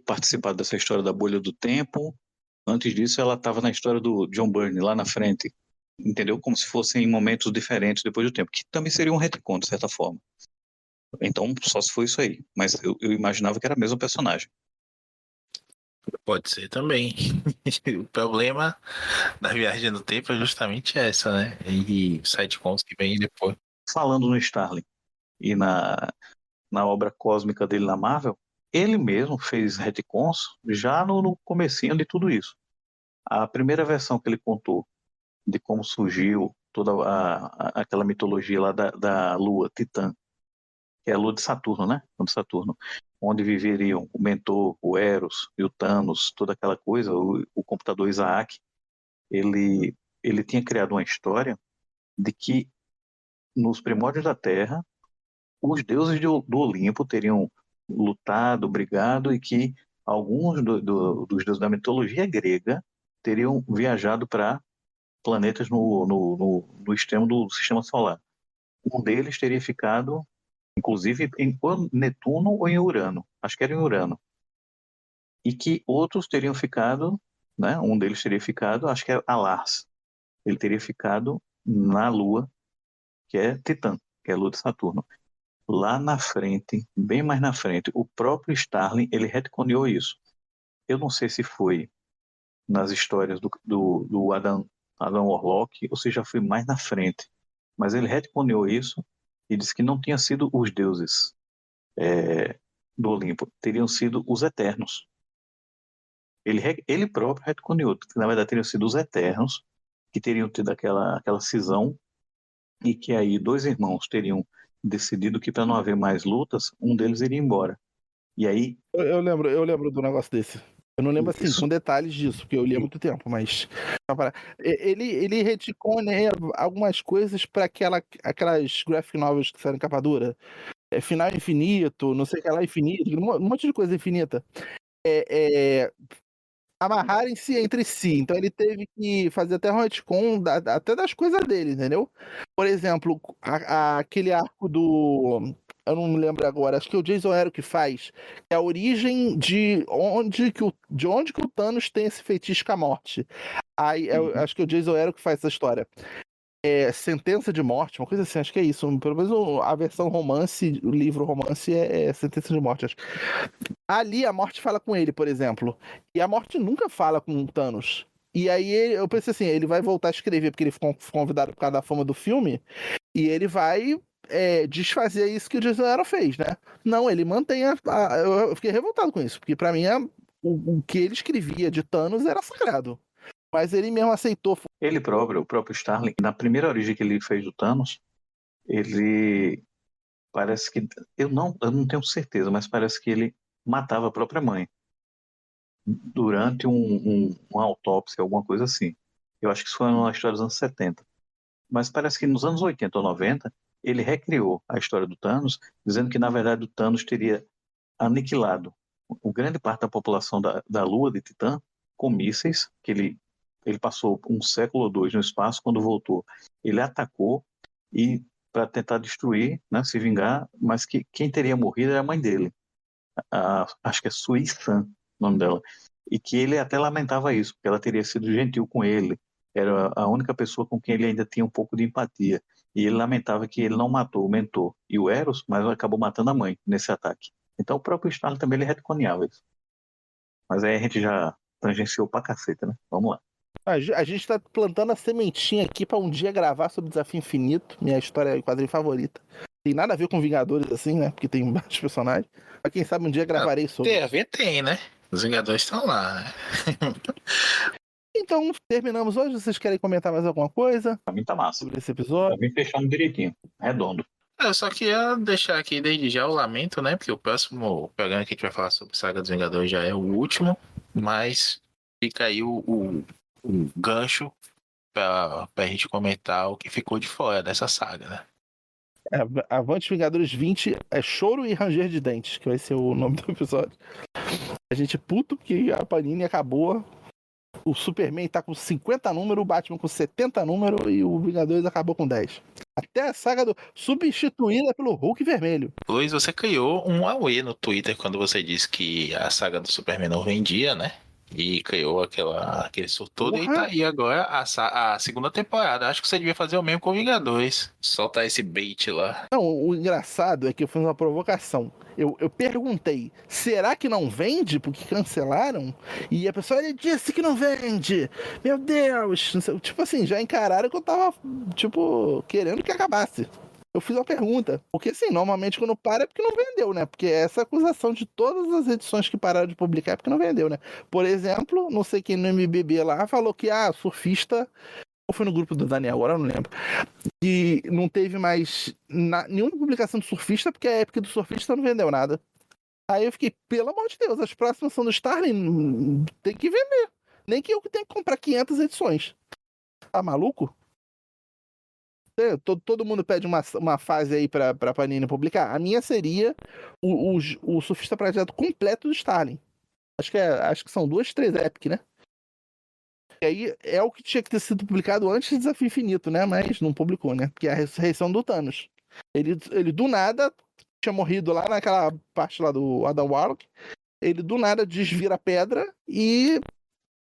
participado dessa história da bolha do tempo, antes disso ela estava na história do John Byrne, lá na frente, entendeu? Como se fossem momentos diferentes depois do tempo, que também seria um retcon, de certa forma. Então, só se foi isso aí. Mas eu imaginava que era a mesma personagem. Pode ser também. O problema da viagem no tempo é justamente essa, né? E sitcoms que vem depois. Falando no Starling e na obra cósmica dele na Marvel, ele mesmo fez retcons já no comecinho de tudo isso. A primeira versão que ele contou de como surgiu toda aquela mitologia lá da Lua, Titã, que é a Lua de Saturno, né? De Saturno, onde viveriam o Mentor, o Eros e o Thanos, toda aquela coisa, o computador Isaac, ele tinha criado uma história de que nos primórdios da Terra, os deuses do Olimpo teriam lutado, brigado e que alguns dos deuses da mitologia grega teriam viajado para planetas no extremo do sistema solar. Um deles teria ficado, inclusive, em Netuno ou em Urano. Acho que era em Urano. E que outros teriam ficado, né? Um deles teria ficado, acho que é Alars. Ele teria ficado na Lua, que é Titã, que é a Lua de Saturno. Lá na frente, bem mais na frente, o próprio Starling, ele retconeou isso. Eu não sei se foi nas histórias do Adam Warlock, ou se já foi mais na frente. Mas ele retconeou isso e disse que não tinha sido os deuses do Olimpo, teriam sido os Eternos. Ele próprio retconeou que, na verdade, teriam sido os Eternos que teriam tido aquela cisão e que aí dois irmãos teriam decidido que para não haver mais lutas, um deles iria embora. E aí, Eu lembro do negócio desse. Eu não lembro assim, isso, com detalhes disso, porque eu li há muito tempo, mas. Ele retcona algumas coisas para aquelas graphic novels que saíram em capa dura. final infinito, não sei o que lá infinito, um monte de coisa infinita. Amarrarem-se entre si. Então ele teve que fazer até um retcon até das coisas dele, entendeu? Por exemplo, aquele arco do... Eu não me lembro agora, acho que é o Jason Aaron que faz, é a origem de onde que o Thanos tem esse feitiço com a morte. Aí, acho que é o Jason Aaron que faz essa história. Sentença de morte, uma coisa assim, acho que é isso. Pelo menos a versão romance, o livro romance é Sentença de Morte, acho. Ali a morte fala com ele, por exemplo. E a morte nunca fala com o Thanos. E aí eu pensei assim, ele vai voltar a escrever, porque ele ficou convidado por causa da fama do filme, e ele vai desfazer isso que o Jason Aaron fez, né? Não, ele mantém eu fiquei revoltado com isso, porque pra mim o que ele escrevia de Thanos era sagrado. Mas ele mesmo aceitou. Ele próprio, o próprio Starling, na primeira origem que ele fez do Thanos, ele parece que... Eu não tenho certeza, mas parece que ele matava a própria mãe durante uma autópsia, alguma coisa assim. Eu acho que isso foi uma história dos anos 70. Mas parece que nos anos 80 ou 90, ele recriou a história do Thanos, dizendo que, na verdade, o Thanos teria aniquilado o grande parte da população da Lua de Titã com mísseis, que ele passou um século ou dois no espaço, quando voltou, ele atacou e para tentar destruir, né, se vingar, mas que quem teria morrido era a mãe dele, acho que é Sui San, o nome dela, e que ele até lamentava isso, porque ela teria sido gentil com ele, era a única pessoa com quem ele ainda tinha um pouco de empatia, e ele lamentava que ele não matou o mentor e o Eros, mas acabou matando a mãe nesse ataque. Então o próprio Stalin também ele retconeava isso. Mas aí a gente já tangenciou pra caceta, né? Vamos lá. A gente tá plantando a sementinha aqui pra um dia gravar sobre Desafio Infinito, minha história e quadrinho favorita. Tem nada a ver com Vingadores assim, né? Porque tem vários personagens. Mas quem sabe um dia gravarei sobre. Tem a ver, tem, né? Os Vingadores estão lá, né? Então, terminamos hoje. Vocês querem comentar mais alguma coisa Pra mim tá massa. sobre esse Pra episódio? mim fechamos direitinho, redondo. Eu só queria deixar aqui desde já o lamento, né? Porque o próximo programa que a gente vai falar sobre Saga dos Vingadores já é o último. Mas fica aí o gancho pra gente comentar o que ficou de fora dessa saga, né? Avante Vingadores 20 é Choro e Ranger de Dentes, que vai ser o nome do episódio. A gente puto que a Panini acabou. O Superman tá com 50 números, o Batman com 70 números e o Vingadores acabou com 10. Até a saga substituída pelo Hulk vermelho. Luiz, você criou um auê no Twitter quando você disse que a saga do Superman não vendia, né? E criou aquele surto todo. E tá aí agora a segunda temporada. Acho que você devia fazer o mesmo com Vingadores. Soltar esse bait lá. Não, o engraçado é que eu fiz uma provocação. Eu perguntei, será que não vende porque cancelaram? E a pessoa, ele disse que não vende. Meu Deus. Tipo assim, já encararam que eu tava, tipo, querendo que acabasse. Eu fiz uma pergunta. Porque assim, normalmente quando para é porque não vendeu, né? Porque essa acusação de todas as edições que pararam de publicar é porque não vendeu, né? Por exemplo, não sei quem no MBB lá falou que, surfista... Ou foi no grupo do Daniel, agora eu não lembro. Que não teve mais nenhuma publicação do surfista, porque a Epic do surfista não vendeu nada. Aí eu fiquei, pelo amor de Deus, as próximas são do Starling, tem que vender. Nem que eu tenha que comprar 500 edições. Tá maluco? Todo mundo pede uma fase aí pra Panini publicar. A minha seria o surfista prateado completo do Starling. Acho que são 2, 3 Epic, né? E aí é o que tinha que ter sido publicado antes do Desafio Infinito, né? Mas não publicou, né? Porque é a ressurreição do Thanos. Ele do nada tinha morrido lá naquela parte lá do Adam Warlock. Ele do nada desvira a pedra e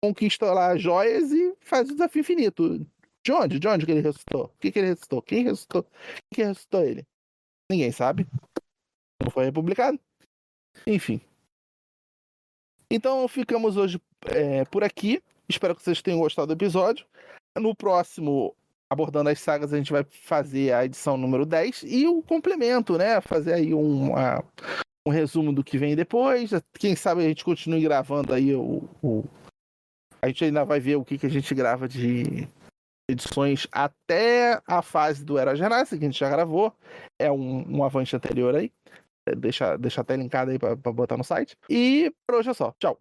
conquista lá as joias e faz o Desafio Infinito. De onde? De onde que ele ressuscitou? O que ele ressuscitou? Quem ressuscitou? Quem ressuscitou ele? Ninguém sabe. Não foi republicado. Enfim. Então ficamos hoje por aqui. Espero que vocês tenham gostado do episódio. No próximo, abordando as sagas, a gente vai fazer a edição número 10 e o complemento, né? Fazer aí um resumo do que vem depois. Quem sabe a gente continue gravando aí a gente ainda vai ver o que a gente grava de edições até a fase do Era Genásia, que a gente já gravou. É um avante anterior aí. Deixa até linkado aí pra botar no site. E por hoje é só. Tchau.